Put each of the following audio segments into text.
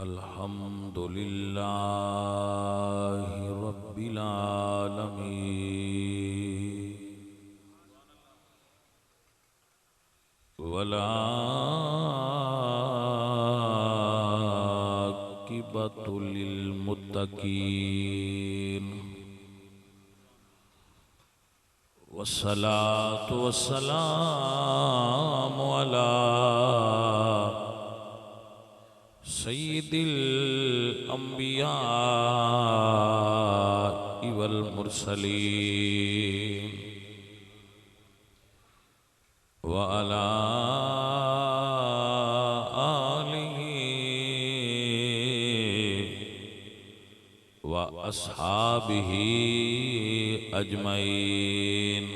अल्हम्दुलिल्लाहि रब्बिल आलमीन वला आक़िबतु लिल मुत्तक़ीन वस्सलातु वस्सलामु अला सय्यिदिल अंबिया वल मुरसलीन व अला आलिहि व अस्हाबिहि अजमईन।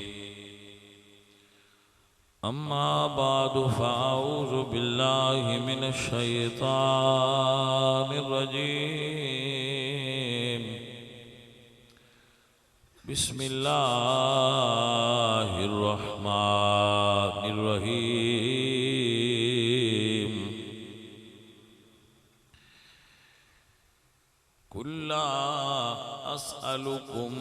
अम्मा बादु फ़अऊज़ु बिल्लाहि मिनश शैतानिर रजीम। बिस्मिल्लाहिर रहमानिर रहीम। कुल्ला अस्अलुकुम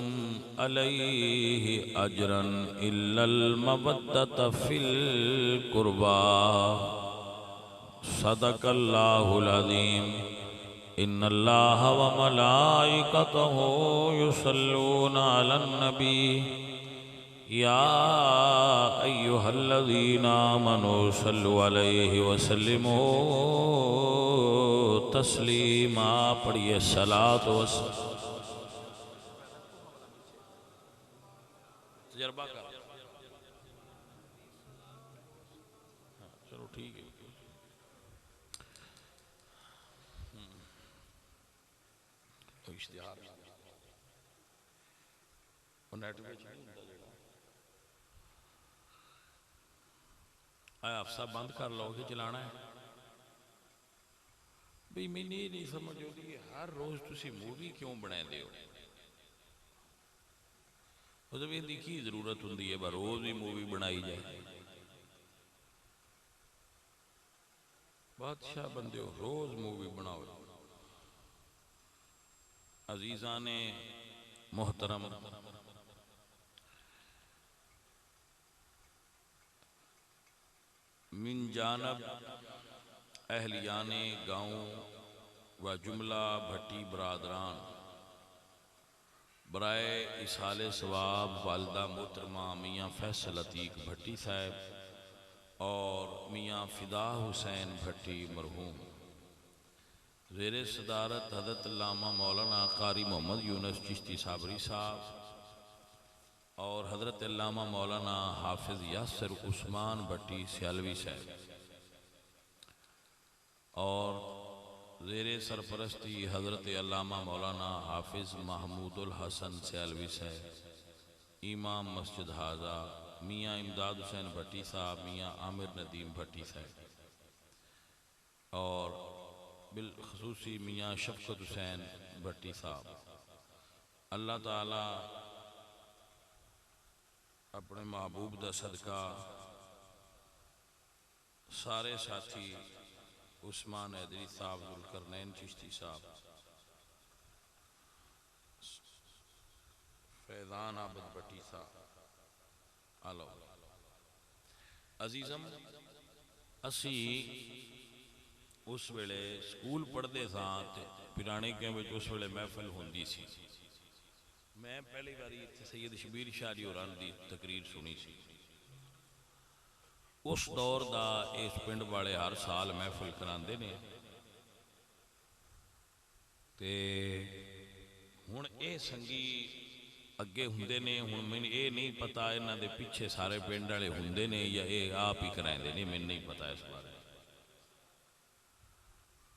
अलैहि अजरन इल्लल मवद्दत फिल कुर्बा। सदकल्लाहुल अज़ीम। इन्नल्लाह व मलाइकतहु युसल्लूना अलन नबी या अय्युहल्लज़ीना आमनू सल्लु अलैहि व सल्लिमू तस्लीमा। पढ़िए सलात व तजर्बा का। चलो ठीक है। इश्तिहार आप सब बंद कर लो कि चलाना है भी। मैंने ये नहीं समझ आती हर रोज तुसी मूवी क्यों बनाते हो। मतलब इनकी की जरूरत होंगी है रोज ही मूवी बनाई जाए। बादशाह बंदे हो रोज मूवी बनाओ। अजीजा ने मोहतरम मिन जानब अहलियाने गाँव व जुमला भट्टी बरादरान बराए इसाले सवाब वालदा मोहतरमा मियाँ फैसल अतीक भट्टी साहब और मियाँ फ़िदा हुसैन भट्टी मरहूम ज़ेरे सदारत हज़रत अल्लामा मौलाना कारी मोहम्मद यूनुस चिश्ती साबरी साहब और हज़रत अल्लामा मौलाना हाफिज़ यासिर उस्मान भट्टी सियालवी साहब और ज़ेरे सरपरस्ती हज़रत अल्लामा मौलाना हाफिज़ महमूदुल हसन सियालवी साहब, इमाम मस्जिद हाजा मियाँ इमदाद हुसैन भट्टी साहब, मियाँ आमिर नदीम भट्टी साहब और बिलखसूसी मियाँ शफ़क़त हुसैन भट्टी साहब। अल्लाह ताला अपने महबूब दा सदका सारे साथी उस्मान हैदरी साहब, जुल्करनैन चिश्ती साहब, फैज़ान आबद भट्टी साहब। आलो अजीज़म असी उस वेले स्कूल पढ़ते सां पुराने के उस वेले महफिल होंदी सी। मैं पहली बारी इत्थे सैयद शबीर शाह जी होरां दी तकरीर सुनी सी। उस दौर दा इस पिंड वाले हर साल महफिल करांदे ने ते हुण ये संगी अगे हुंदे ने। हुण मैनूं ये नहीं पता इन्हां दे पिछे सारे पिंड वाले हुंदे ने या ये आप ही करांदे ने, मैनूं नहीं पता इस बारे।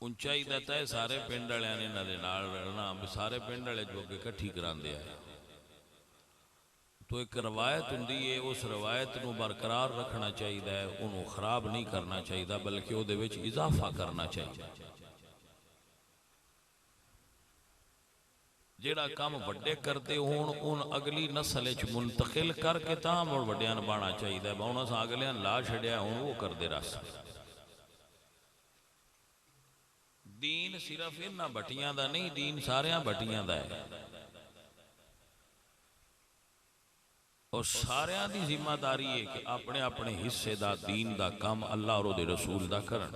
ऊंचाई दा तय सारे पिंड वालियां ने इन्हां दे नाल रलना, सारे पिंड वाले जो अगे इकट्ठी करांदे आ। तो एक रवायत होंदी है, उस रवायत को बरकरार रखना चाहिए, उन्होंने खराब नहीं करना चाहिए बल्कि वो इजाफा करना चाहिए। जेड़ा काम वड्डे करते होण उन अगली नस्ल मुंतकिल करके तां मुड़ वड्डियां नूं बाणा चाहिए। हुण असां अगलियां ला छड्या, हुण वो करदे रस। दीन सिर्फ इन्हां भट्टियां दा नहीं, दीन सारियां भट्टियां दा है और सारियां दी जिम्मेदारी है कि अपने अपने हिस्से दा दीन दा काम अल्लाह और उहदे रसूल दा करन।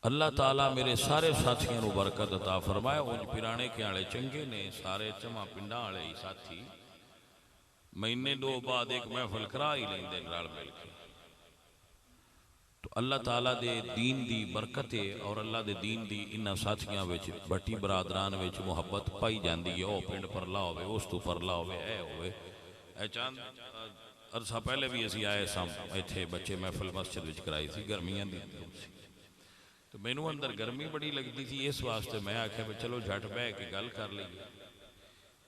अल्लाह ताला मेरे सारे साथियों को बरकत अता फरमाए। उंज पिराने के आले चंगे ने, सारे चमा पिंडा आले ही साथी महीने दो बाद एक महफिल करा ही लेंदे रल मिल के। तो अल्लाह ताला दे दीन दी बरकत है और अल्लाह दे दीन दी इन्हां साथियां विच भट्टी बरादरान विच मुहब्बत पाई जाती है। वह पिंड परला होवे, उस तू परला होवे, ए चंद अरसा पहले भी असी आए सां इत्थे बच्चे महफिल मस्जिद विच कराई थी, गर्मियां दी तो मैनू अंदर गर्मी बड़ी लगती थी। इस वास्ते मैं आख्या भी चलो झट बह के गल कर लीए।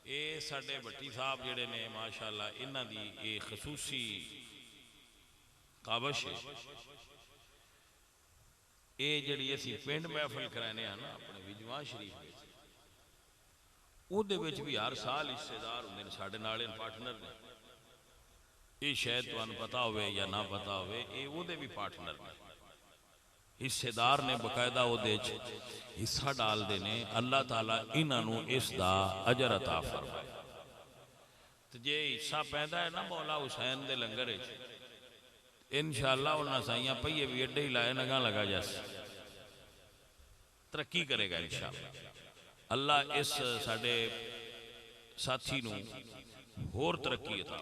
ये साडे भट्टी साहब जिहड़े ने माशाअल्लाह इन्हां दी ये खसूसी काबश है। ये जिहड़ी असीं पिंड महफिल कराने ना अपने विजवान शरीफ विच, उहदे विच भी हर साल हिस्सेदार हुंदे ने, साडे नाल पार्टनर ने। ये शायद तुहानूं पता होवे या ना पता होवे, ये उहदे भी पार्टनर ने, हिस्सेदार ने, बकायदा उहदे च हिस्सा डालते ने। अल्लाह ताला इन्हां नूं इसदा अजर अता फरमाए। तो जे हिस्सा पैदा है ना मौला हुसैन दे लंगर इंशाअल्लाह उन्हां साइयां पहिए भी एडे ही लाए नगा लगा जस तरक्की करेगा इंशाअल्लाह। अल्लाह इस साडे साथी नूं होर तरक्की अता,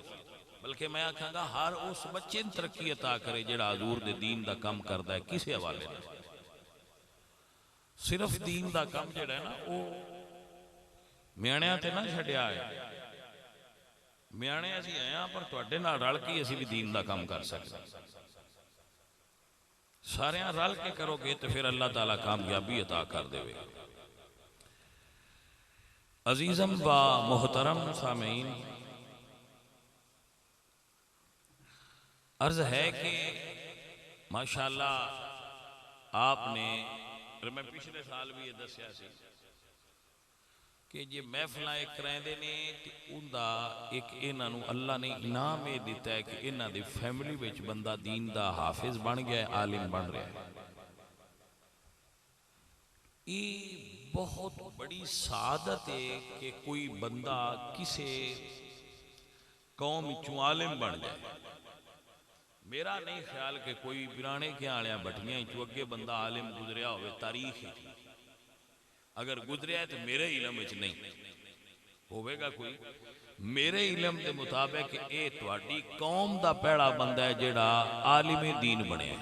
बल्कि मैं आखांगा हर उस बच्चे नूं तरक्की अता करे जिहड़ा हजूर दे दीन दा काम करदा है। किसी हवाले नहीं, सिर्फ दीन दा काम जिहड़ा है ना वो म्याणियां ते ना छड्डिया है। म्याणे असीं आए हां पर तुहाडे नाल रल के असीं भी दीन दा काम कर सकते। सारियां रल के करोगे तो फिर अल्लाह ताला कामयाबी अता कर देवेगा। अजीजम व मोहतरम सामीन, अर्ज है कि माशाअल्लाह आपने, और मैं पिछले साल भी ये दसिया सी कि जे महफिल एक करांदे ने तो उनका एक इन्हां नूं अल्लाह ने इनाम ये दिता है कि इन्हां दी फैमिली विच बंदा दीन दा हाफिज बन गया है, आलिम बन रहा है। ये बहुत बड़ी सादत है कि कोई बंदा किसी कौम विचों आलिम बन जाए। मेरा नहीं ख्याल कि कोई पुराने के आलिया भट्टियां चो अगे बंदा आलिम गुजरिया हो तारीख, अगर गुजरिया है तो मेरे इलम विच नहीं होवेगा कोई। मेरे इलम के मुताबिक ये तुहाडी कौम का पहला बंदा है जिहड़ा आलिमे दीन बनिया,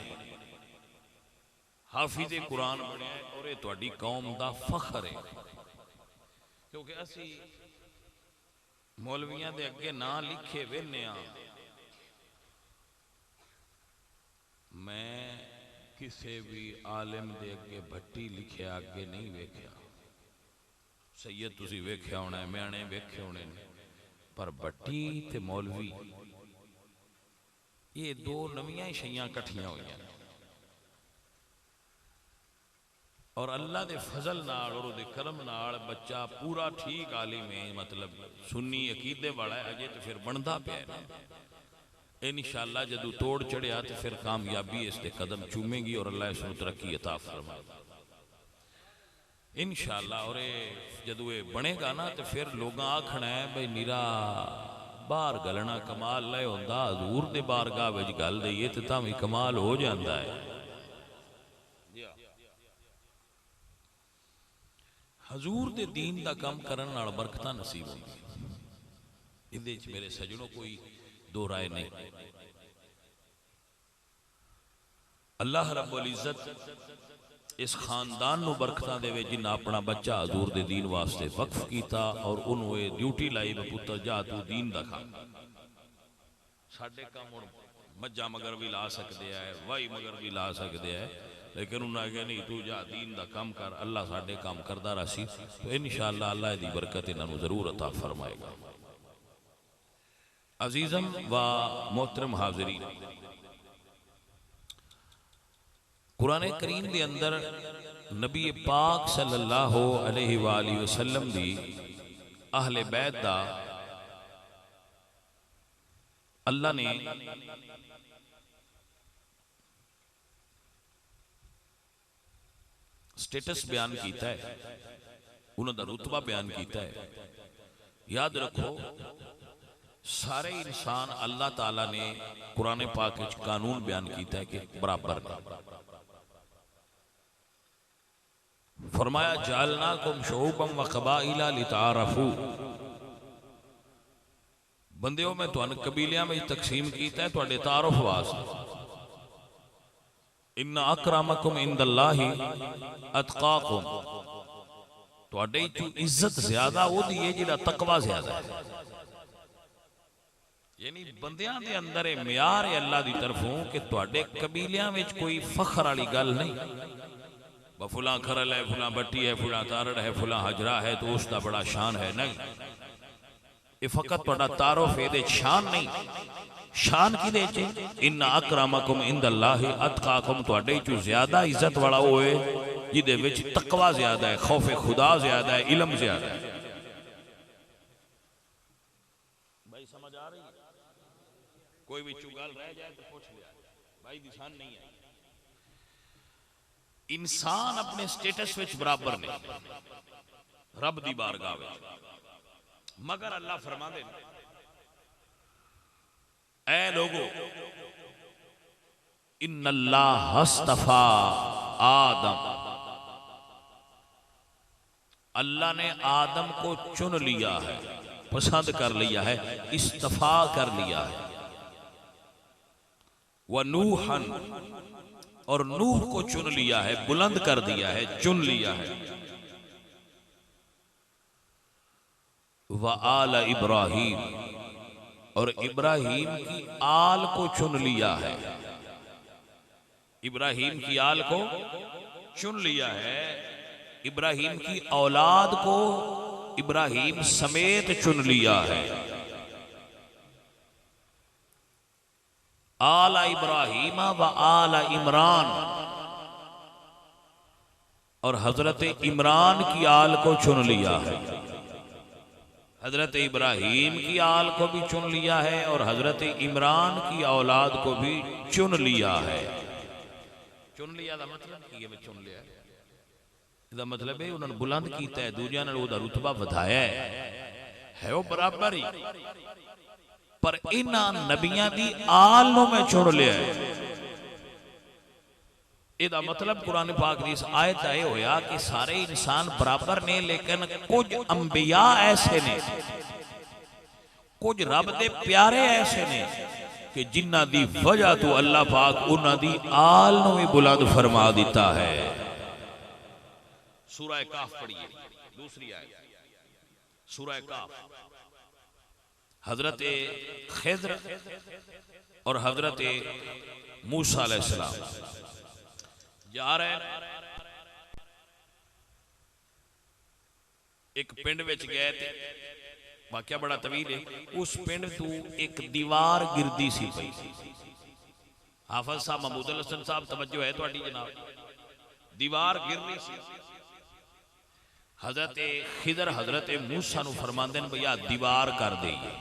हाफिज़े कुरान बनिया और ये तुहाडी कौम का फखर है। क्योंकि असी मौलवियां दे अगे ना लिखे वेने आ, मैं किसी भी आलिम दे अगे भट्टी लिखे अगे नहीं वेख्या। सैयद तुसी वेख्या होना है, म्याणे वेखे होने ने, पर भट्टी ते मौलवी ये दो नवियां शैयां कट्ठियां हुई और अल्लाह दे फजल नाल और उहदे करम नाल बच्चा पूरा ठीक आलिम है, मतलब सुन्नी अकीदे वाला है। अजे तो फिर बनता पिया है। इंशाअल्लाह जदों तोड़ चढ़िया तो फिर कामयाबी इसके कदम चूमेगी और अल्लाह इसनूं तरक्की अता फरमाएगा इंशाअल्लाह। और जदों ये बनेगा ना तो फिर लोग आखना है भाई निरा बाहर गलना कमाल नहीं होंदा, हजूर दे बारगाह विच गल दईए तो तां भी कमाल हो जाता है। हजूर दे दीन दा काम करन नाल बरकतां नसीब होंदी, इहदे च मेरे सजनों कोई दो राय नहीं। अल्लाह रब्बुल इज्जत इस खानदान नूं बरकतां देवे जिन्हां अपना बच्चा हजूर दे दीन वास्ते वक्फ कीता और उन्होंने ये ड्यूटी लाई भी पुत्र जा तू दीन दा खा। साडे काम हुण मज्जा मगर भी ला सकते हैं, वाही मगर भी ला सकते हैं, लेकिन उन्हें आख्या नहीं तू जा दीन दा काम कर, अल्लाह साडे काम करदा रसी। तो इंशाअल्लाह अल्लाह दी बरकत इन्हां नूं जरूर अता फरमाएगा। अजीजम व मोहतरम हाज़रीन, कुरान करीम के अंदर नबी पाक सल्लल्लाहु अलैहि वसल्लम दी अहले बैत दा अल्लाह ने स्टेटस बयान किया है, उन्होंने रुतबा बयान किया है। याद रखो सारे इंसान अल्लाह ताला ने कुरान पाक विच कानून बयान किया है कि बराबर ने। फरमाया जालनाकुम शुऊबन व क़बाइला लिताअरफू, बंदियों में तुहानू कबीलियां में तकसीम किया है तुहाडे तारुफ वास्ते। इन्ना अकरमकुम इंदल्लाहि अतकाकुम, तुहाडे चों इज्जत ज्यादा ओदी है जिहदा तकवा ज्यादा है। यानी बंदियां दे अंदर ये म्यार है अल्लाह दी तरफों कि तुहाडे कबीलियां विच कोई फखर वाली गल नहीं, फुला खरल है, फुला बट्टी है, फुला तारड़ है, फुला हजरा है तो उसका बड़ा शान है, नहीं। ये फकत तुहाडा तारुफ है, शान नहीं। शान किदे च? इन्ना अकरमकुम इंदल्लाहि अतकाकुम, तुहाडे चों ज्यादा इज्जत वाला होए जिहदे विच तकवा ज्यादा है, खौफ खुदा ज्यादा है, इल्म ज्यादा है। भाई समझ आ रही है? कोई भी चुगल रह जाए तो पूछ लिया भाई निशान नहीं है। इंसान अपने स्टेटस विच बराबर नहीं रब दी बारगाह विच, मगर अल्लाह फरमांदे ऐ लोगो इन्नल्लाह हस्तफा आदम, अल्लाह ने आदम को चुन लिया है, पसंद कर लिया है, इस्तफा कर लिया है। व नूहन, और नूह को चुन लिया है, बुलंद कर दिया है, चुन लिया है। व आल इब्राहिम, और इब्राहिम की आल को चुन लिया है। इब्राहिम की आल को चुन लिया है, इब्राहिम की औलाद को इब्राहिम समेत चुन लिया है। आला इब्राहिम व आला इमरान, और हजरत इमरान की आल को चुन लिया है। हजरत इब्राहिम की आल को भी चुन लिया है और हजरत इमरान की औलाद को भी चुन लिया है। चुन लिया दा मतलब की है? चुन लिया इसदा मतलब है उन्होंने बुलंद किया है, दूजियां नाल ओदा रुतबा वधाया है वो बराबर ही, पर इन्हां नबियां दी आल नूं मैं चुन लिया है। इहदा मतलब कुरान पाक दी इस आयत दा यह होया कि सारे इंसान बराबर ने, लेकिन कुछ अंबिया ऐसे ने, कुछ रब दे प्यारे ऐसे ने कि जिन्हां दी वजह तो अल्लाह पाक उन्हां दी आल नूं भी बुलंद फरमा दिता है। सूरह काफ पढ़िए, दूसरी आयत सूरह काफ। हजरत खिद्र और हजरत मूसा अलैहिस्सलाम जा रहे एक पिंड विच गए थे, वाकया बड़ा तवील है। उस पिंड तू एक दीवार गिरदी सी पई। हाफिज साहब महमूद हसन साहब तवज्जो है तुहाडी जनाब, दीवार गिर रही सी। हजरत खिदर हजरत मूसा नूं फरमांदे ने भैया दीवार कर दईए।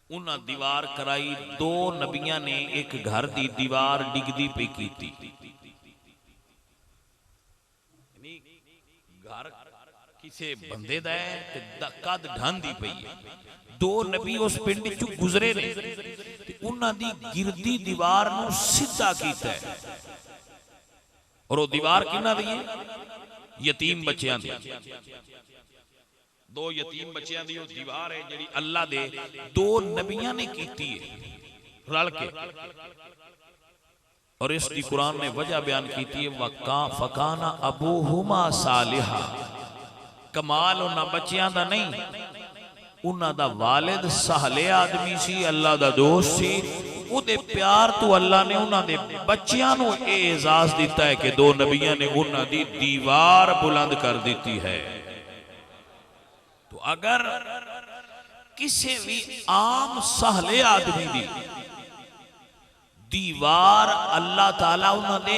उन्हां दीवार कराई। दो नबियां ने एक घर दी दीवार डिगदी पे कीती। घर किसे बंदे दा है ते कद ढांदी पई है। दो नबी उस पिंड चों गुजरे ने ते उन्हां दी गिरदी दीवार नूं सीधा कीता है। और वो दीवार किन्हां दी है? यतीम बच्चियां दी। दो यतीम बच्चियां दी वो दीवार है जिहड़ी अल्लाह दे दो नबियां ने कीती है रल के। और इसकी कुरान ने वजह बयान की है, वका फकाना अबूहुमा सालिहा। कमाल उन्हां बच्चियां दा नहीं, उन्हां दा वालिद साले आदमी सी, अल्लाह दा दोस्त सी। उहदे प्यार तो अल्लाह ने उन्हां दे बच्चियां नूं ये एजाज दिता है कि दो नबियां ने उन्हां दी दीवार बुलंद कर दी है। तो अगर किसी भी आम सहले आदमी दी दीवार अल्लाह ताला उन्होंने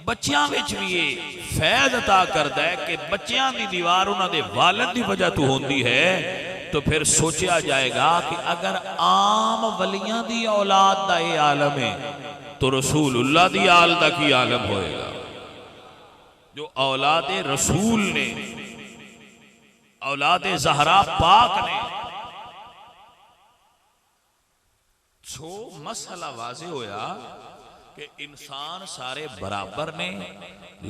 बच्चियां विच भी ये फैज़ अता करता है कि बच्चियां दी दीवार उन्होंने वालिद की वजह तो होती है, तो फिर सोचा जाएगा कि अगर आम वलियां दी औलाद दा ये आलम है तो रसूलुल्लाह दी आल दा की आलम होएगा। जो औलाद रसूल ने, औलाद ज़हरा पाक ने, सो मसला वाज़े होया कि इंसान सारे बराबर ने,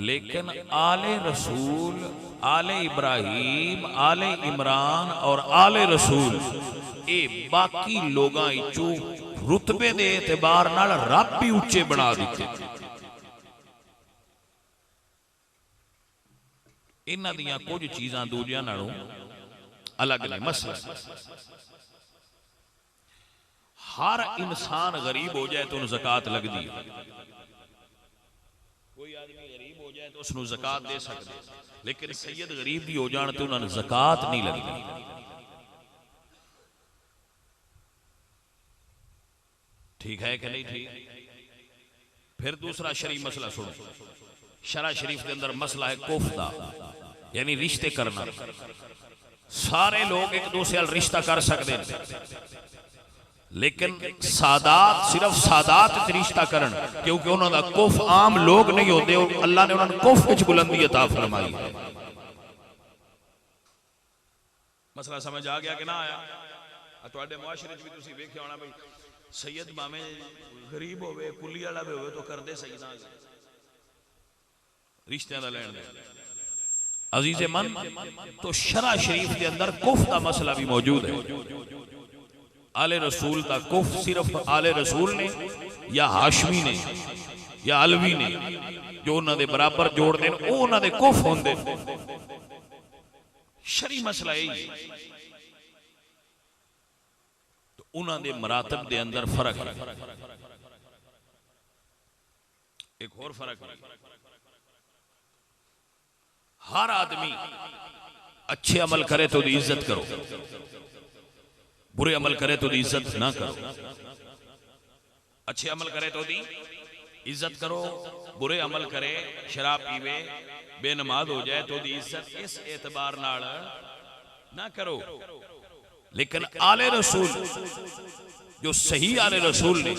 लेकिन आले रसूल, आले इब्राहिम, आले इमरान और आले रसूल ये बाकी लोगां इचों रुतबे दे एतबार नाल रब भी उच्चे बना दिते। इन्हां दियां कुछ चीज़ां दूजियां नालों अलग ने। मसला हर इंसान गरीब हो जाए तो उन्हें ज़कात लगती है। कोई आदमी गरीब हो जाए तो उसको ज़कात दे सकते, लेकिन सैयद गरीब भी हो जाए तो उन्हें ज़कात नहीं लगती। ठीक है कि नहीं ठीक? फिर दूसरा शरीफ मसला सुनो। शरा शरीफ के अंदर मसला है कोफ्ता, यानी रिश्ते करना। सारे लोग एक दूसरे से रिश्ता कर सकते हैं, लेकिन सादात सिर्फ सादात रिश्ता करन, क्योंकि उन्होंने कुफ आम लोग नहीं होते। अल्लाह ने उन्होंने कुफ विच बुलंदी अता फरमाई है। मसला समझ आ गया कि ना आया? तुहाडे मुआशरे भी तुसीं वेखिया होना भाई सैयद भावें गरीब होवे, कुली वाला भी होवे तो करदे सैयदां रिश्तियां दा लैण देण। अजीज़े मन, तो शरा शरीफ के अंदर कुफ का मसला भी मौजूद है। आले रसूल का कुफ सिर्फ आले रसूल ने या हाशमी ने या अलवी ने जो उन्होंने बराबर जोड़ देन, वो उन्होंने कुफ होंदे। शरी मसला यही है। तो उन्होंने मरातब के अंदर फर्क है। एक और फर्क है, हर आदमी अच्छे अमल करे तो इज्जत करो, बुरे अमल करे तो इज्जत ना करो। अच्छे अमल करे तो दी इज्जत करो, बुरे अमल करे, शराब पीवे, बेनमाज हो जाए तो दी इज्जत इस एतबार नाल ना करो। लेकिन आले रसूल जो सही आले रसूल ने,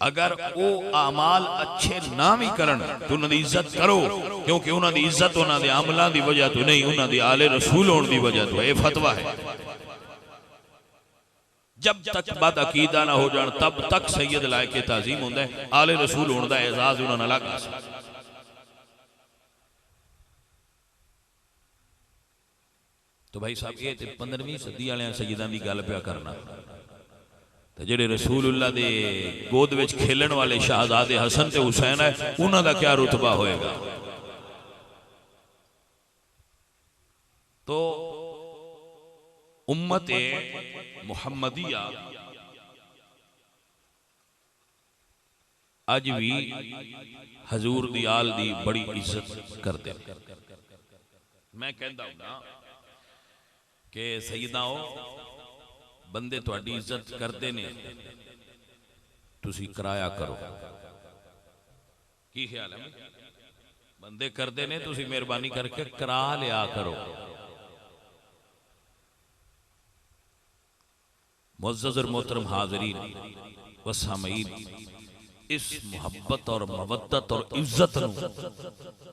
अगर वो आमाल अच्छे ना भी करन तो उन्होंने इज्जत करो, क्योंकि उन्होंने इज्जत उन्होंने अमलों की वजह तो नहीं, उन्होंने आले रसूल होने की वजह तो। यह फतवा है। जब तक बद अकीदा ना हो जान तब तक सैयद लायके ताजीम होता है। आले रसूल होने का एजाज उन्होंने अलग। तो भाई साहब ये 15वीं सदी वाले सैयदां की गल पिया करना, तो जेडे रसूलुल्लाह दे गोद विच खेलन वाले शहजादे हसन ते हुसैन है, उन्हां दा क्या रुतबा होएगा? तो उम्मते मुहम्मदिया अज भी हजूर दी आल दी बड़ी इज्जत करते। मैं कहता हूं ना कि सैयदाओ, बंदे तुहाडी इज्जत करते ने, तुसी कराया करो। की ख्याल है? बंदे करते ने, तुसी मेहरबानी करके करा लिया करो। मुअज़्ज़ज़ और मोहतरम हाज़रीन व सामीन, इस मोहब्बत और मवद्दत और इज्जत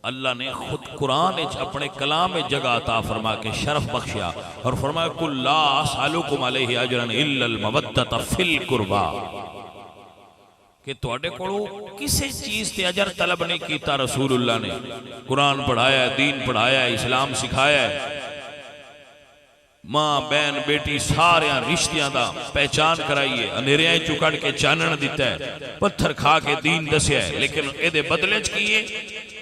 अल्लाह ने खुद कुरान अपने कलाम में जगह अता फरमा के शरफ बख्शिया और फरमाया कुल ला असअलुकुम अलैहि अजरन इल्लल मवद्दत फिल कुर्बा, कि तुहाडे कोलों किसी चीज ते अजर तलब नहीं कीता। रसूलुल्लाह ने कुरान पढ़ाया है, दीन पढ़ाया है, इस्लाम सिखाया है, मां बहन बेटी सारे रिश्तियां दा पहचान कराई है, अंधेरियां चों कढ के चानन दिता है, पत्थर खा के दीन दसिया है। लेकिन एदे बदले च की है?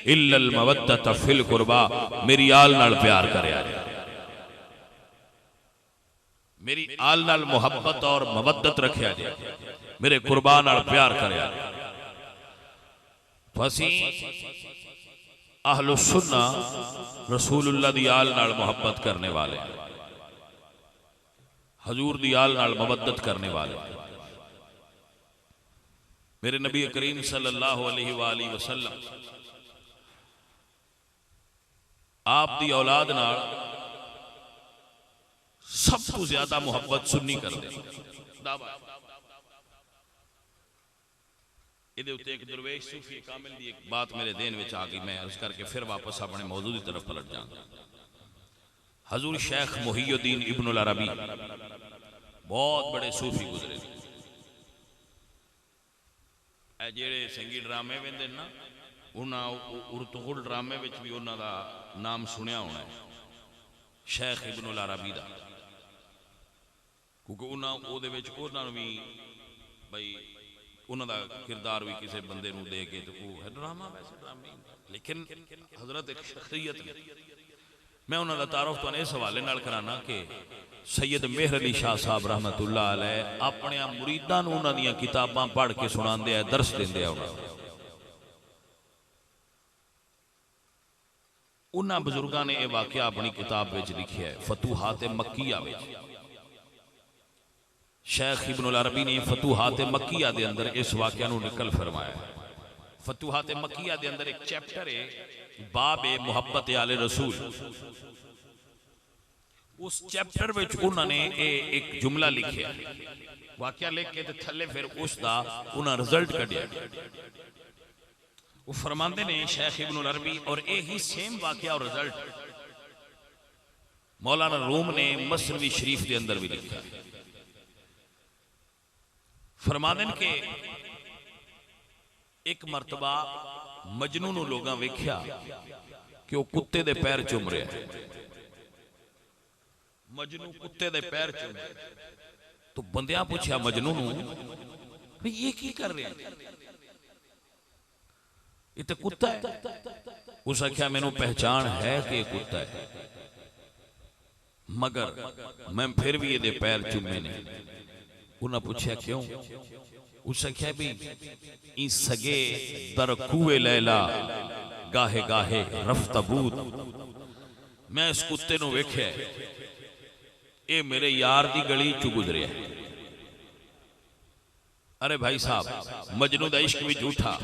इल्लल मवद्दत फिल कुर्बा, मेरी आल नाल प्यार करया जे, मेरी आल नाल मोहब्बत और मवद्दत रखिया जे, मेरे कुर्बा नाल प्यार करया जे। फसी अहलुस सुन्ना रसूलुल्लाह दी आल नाल मोहब्बत करने वाले, हजूर दी आल नाल मवद्दत करने वाले। मेरे नबी करीम सल्लल्लाहु अलैहि वसल्लम आप दी औलाद नाल सब तो ज्यादा मोहब्बत सुन्नी कर दे। ये उत्ते एक दरवेश सूफी कामिल की एक बात मेरे देन में आ गई, मैं अर्ज करके फिर वापस अपने मौजू की तरफ पलट जाऊंगा। हजूर शेख मुहियुद्दीन इब्नुल अरबी बहुत बड़े सूफी गुजरे। जेड़े संगी ड्रामे वेंदे ना, उन्होंने उर्तुगुल ड्रामे भी उन्होंने नाम सुनिया होना है, शेख इब्नुल अरबी का, क्योंकि उन्होंने भी भाई उन्होंने किरदार भी किसी बंदे नूं दे के, तो है ड्रामा, वैसे ड्रामे, लेकिन हजरत एक शख्सियत ने। मैं उन्होंने तारुफ तो इस हवाले नाल कराना कि सैयद मेहर अली शाह साहब रहमतुल्लाह अलैह अपने मुरीदां नूं उन्हां दीयां किताबां पढ़ के सुणांदे आ, दर्स देंदे आ। उन्हां बुजुर्गां ने यह वाकया अपनी किताब विच लिखिया है, फतूहात मक्किया विच। शेख इब्नुल अरबी ने फतूहात मक्किया दे अंदर इस वाकया नूं निकल फरमाया। फतूहात मक्किया दे अंदर एक चैप्टर है बाब मुहब्बत आले रसूल। उस चैप्टर में उन्होंने एक जुमला लिखा, वाकया लिख के थले फिर उसका उन्हें रिजल्ट कढ़िया। वो फरमाते ने शेख इब्नुल अरबी, और यही सेम वाकया और रिजल्ट मौलाना रूम ने मसनवी शरीफ के अंदर भी लिखा। फरमाते के एक मरतबा मजनू नूं लोगां वेख्या कि वह कुत्ते दे पैर चुम रहा है। मजनू कुत्ते दे पैर चुम रहा, तो बंदियां पूछया मजनू नूं, भाई ये की कर रहे हैं, ये तो कुत्ता है। उस आख्या मैनू पहचान है कि कुत्ता है, मगर मैं फिर भी ये पैर चुमे ने। उन्हें पूछया क्यों? उस आख्या भी ई सगे दर कुए लैला गाहे गाहे रफ्तबूत। मैं इस कुत्ते नूं वेख्या, ये मेरे यार दी गली चु गुजरिया। अरे भाई साहब, मजनू दा इश्क भी झूठा,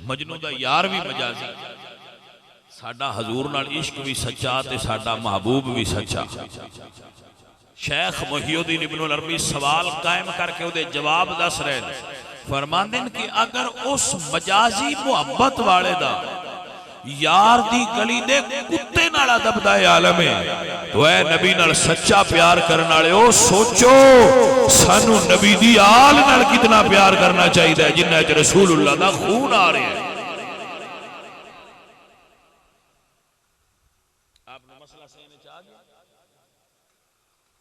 मजनू दा यार भी मजाजी, साडा हजूर नाल इश्क भी सच्चा ते साडा महबूब भी सच्चा। शेख मुहियुद्दीन इब्नुल अरबी सवाल कायम करके उहदे जवाब दस रहे हैं। फरमांदे कि अगर उस मजाजी मुहब्बत वाले दा यार दी गली दे कुत्ते नाल अदब दा आलम है, तो ऐ नबी नाल सच्चा प्यार करने वाले ओ सोचो सानू नबी दी आल नाल कितना प्यार करना चाहिए जिन्ना च रसूलुल्लाह दा खून आ रहा है। आपने मसला सेने च आ गया,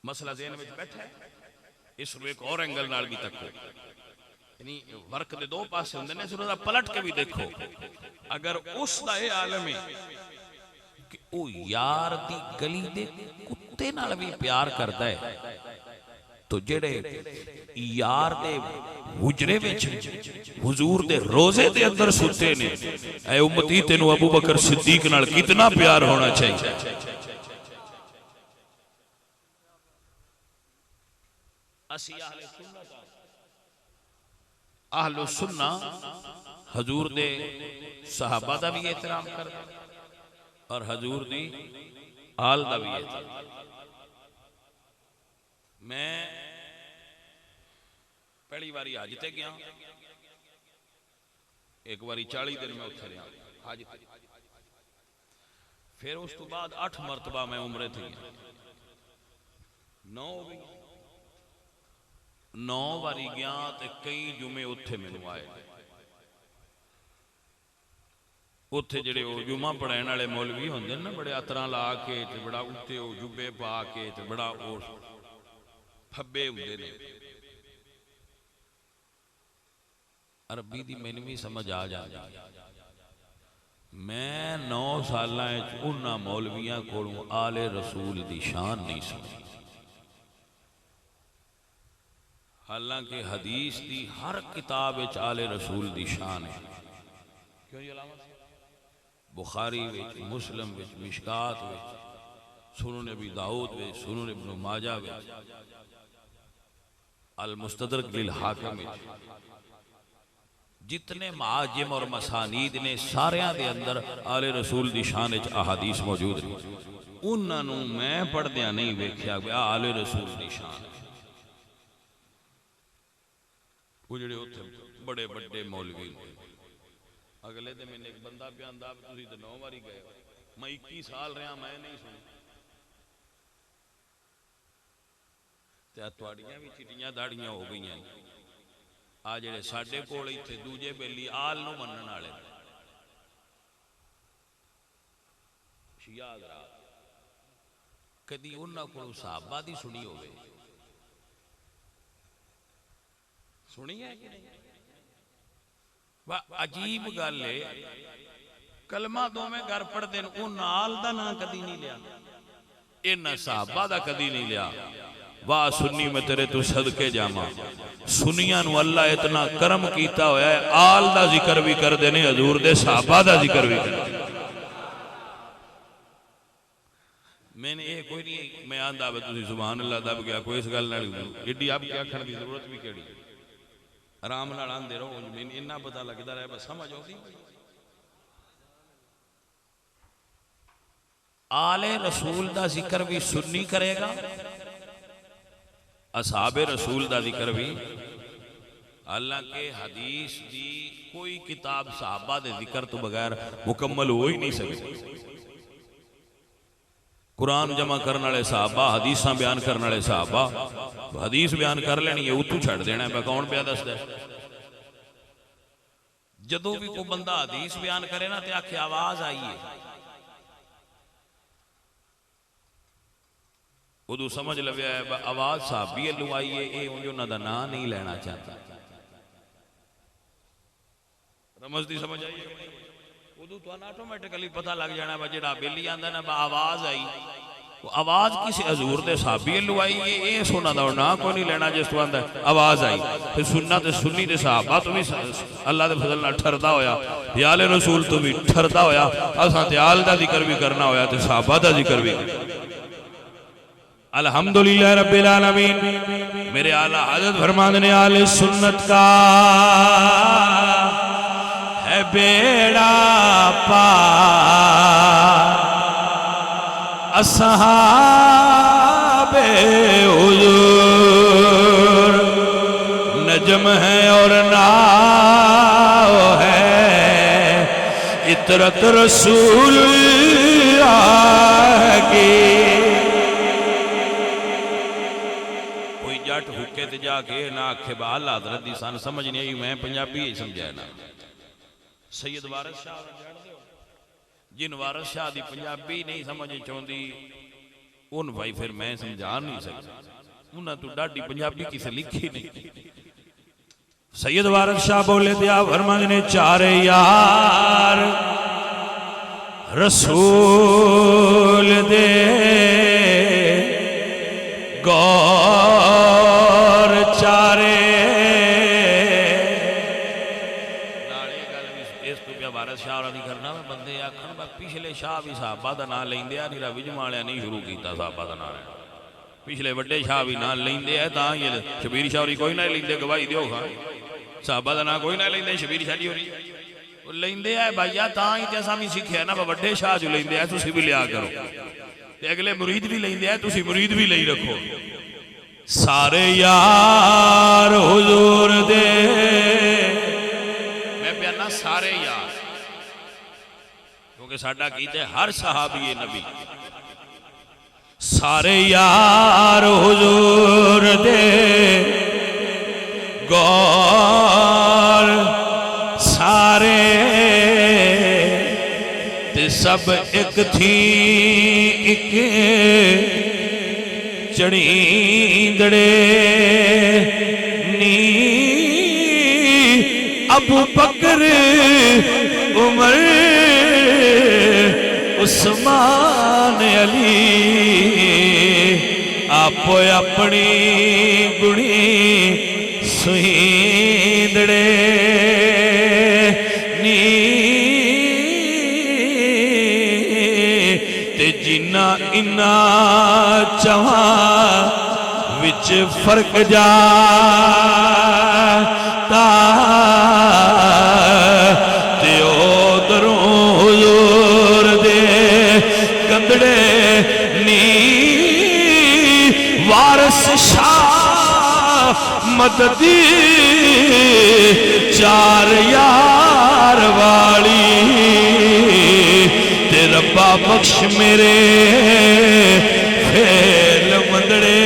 मसला ज़हन में बैठा है। इस एक और एंगल नाल भी तको, यानी वर्क दे दो पासे होंदे ने, इसदा पलट के भी देखो। अगर उसदा ये आलम है कि वो यार दी गली दे कुत्ते नाल भी प्यार करता है, तो जेड़े यार दे हुजरे विच हुजूर दे रोजे दे अंदर सुते ने, ऐ उम्मती तेनू अबू बकर सिद्दीक नाल कितना प्यार होना चाहिए। अहले सुन्ना हजूर दे सहाबा दा भी एहतराम करदा और हजूर दी आल दा भी एहतराम। मैं पहली बारी हज ते गया, एक बारी 40 दिन में उत्थे रहा हज ते, फिर उस तो बाद 8 मरतबा मैं उमरे थे, 9 बारी गया तो कई जुमे उत्थे मैनू आए। उत्थे जिहड़े जुमा पढ़ाने वाले मौलवी होंदे ना, बड़े अतरा ला के ते बड़ा उत्ते जुब्बे पा के ते बड़ा फब्बे हुंदे ने। अरबी दी मैनू भी समझ आ जाती। मैं 9 साल उन्हां मौलवियां कोलों आले रसूल दी शान नहीं सुनी। हालांकि हदीस दी हर किताब विच आले रसूल दी शान है। क्यों जी अलामा? बुखारी विच, मुस्लिम विच, मिशकात विच, सुनन अबी दाऊद विच, सुनन इब्न माजा विच, अल मुस्तदरक लिल हाकिम विच, जितने माजिम और मसानीद ने सारियां दे अंदर आले रसूल दी शान विच अहादीस मौजूद है। उन्हां नूं मैं पढ़दियां नहीं वेख्या गया आले रसूल दी शान। वो जिहड़े उत्थे बड़े बड़े मौलवी अगले दिन मैंने एक बंदा पे आंदा तुसीं तो 9 बारी गए मैं 21 साल रहा मैं नहीं सुनी तुहाड़ियां भी चिट्टियां दाड़ियां हो गई आ जेड़े साडे कोल इत्थे दूजे बेली आल नूं मनण वाले याद रहा कदी उन्हां कोलों सहाबा दी सुनी होवे सुनी है कि नहीं वाह अजीब गल है कलमा दोवें घर पढ़ते हैं वो नाल दा ना कदी नहीं लिया इन्हां सहाबा दा कदी नहीं लिया वाह सुन्नी मैं तेरे तू सदके जावा सुनिया नूं अल्लाह इतना करम कीता होया है आल दा जिक्र भी करदे ने हजूर दे सहाबा दा जिक्र भी करदे मैंने ये कोई नहीं मैं आंदा वे तुसीं सुभान अल्लाह दब गया कोई इस गल नाल एडी आप क्या आखण दी जरूरत भी केड़ी आराम नाल आंदे रहो मैनूं इन्ना पता लगदा रहा बस समझ आउंदी आले रसूल दा जिक्र भी सुन्नी करेगा असहाबे रसूल दा जिक्र भी हालांकि हदीस दी कोई किताब सहाबा दे जिक्र तो बगैर मुकम्मल हो ही नहीं सकती कुरान जमा करने वाले सहाबा हदीस बयान करने वाले सहाबा हदीस बयान कर लेनी है उतू छड़ देना है कौन पिया दसदा जदों भी कोई बंदा हदीस बयान करे ना ते आखे आवाज आई है उदू समझ लव्या है आवाज साहबी अल्लू आई है ये उन्होंने दा नाम नहीं लेना चाहता रमज दी समझ आई उदू तो ऑटोमेटिकली पता लग जाना जेड़ा बेली आंदा ना आवाज आई आवाज किसी हजूर दे साहबी अल्लू आई ये सोना दा ना कोई नहीं लेना जिस तो आंदा आवाज आई फिर सुन्ना ते सुन्नी दे सहाबा तो भी अल्लाह दे फजल नाल ठरदा होया याले रसूल तो भी ठरदा होया असां ते आल दा जिक्र भी करना होया ते सहाबा दा जिक्र भी अल्हम्दुलिल्लाह रब्बिल आलमीन मेरे आला हजरत फरमाते ने आले सुन्नत का है बेड़ा पार असहाबे हुजूर नजम है और नाव है इतरत रसूल की हुक्के ते जाके ना आखे बाल हजरत दी सन समझ नहीं आई मैं पंजाबी ही समझाया ना सैयद वारिस शाह जिन वारिस शाह दी पंजाबी नहीं समझ चाहती उन भाई फिर मैं समझा नहीं सकता उन्हें तो डाडी पंजाबी किसे लिखी नहीं सैयद वारिस शाह बोले दिया फरमान ने चारे यार रसूल दे गौर चारे इस तो क्या वारिस शाह दी करना मैं बंदे आखन पिछले शाह भी साहबा का नाम लेंदे आ नीरा विजमालिया नहीं शुरू किया साहबा का नाम पिछले वड्डे शाह भी नाम लेंदे है तां ही शबीर शाह होरी कोई ना लेंदे गवाही दिओ खां साहबा का नाम कोई ना लेंदे शबीर शाह जी होरी लेंदे है भाईया तां ही ते असां भी सिੱਖਿਆ ना वड्डे शाह जो लेंदे है तुसीं भी लिया करो ते अगले मुरीद भी लेंदे है तुसीं मुरीद भी लई रखो सारे यार हुजूर दे मैं प्याना सारे यार क्योंकि साडा कीते हर सहाबी नबी सारे यार हुजूर दे गौर सारे ते सब एक थी एक चढ़ींदड़े नी अबू बकर उमर उस्मान अली आपो अपनी गुणी सुहींदड़े नी ते जिन्ना इन्ना चवा विच फर्क जाता ते ओदरों हुजूर दे कंदड़े नी वारिस शाह मददी यार यार वाली ते रब्बा बख्श मेरे फेल मंदड़े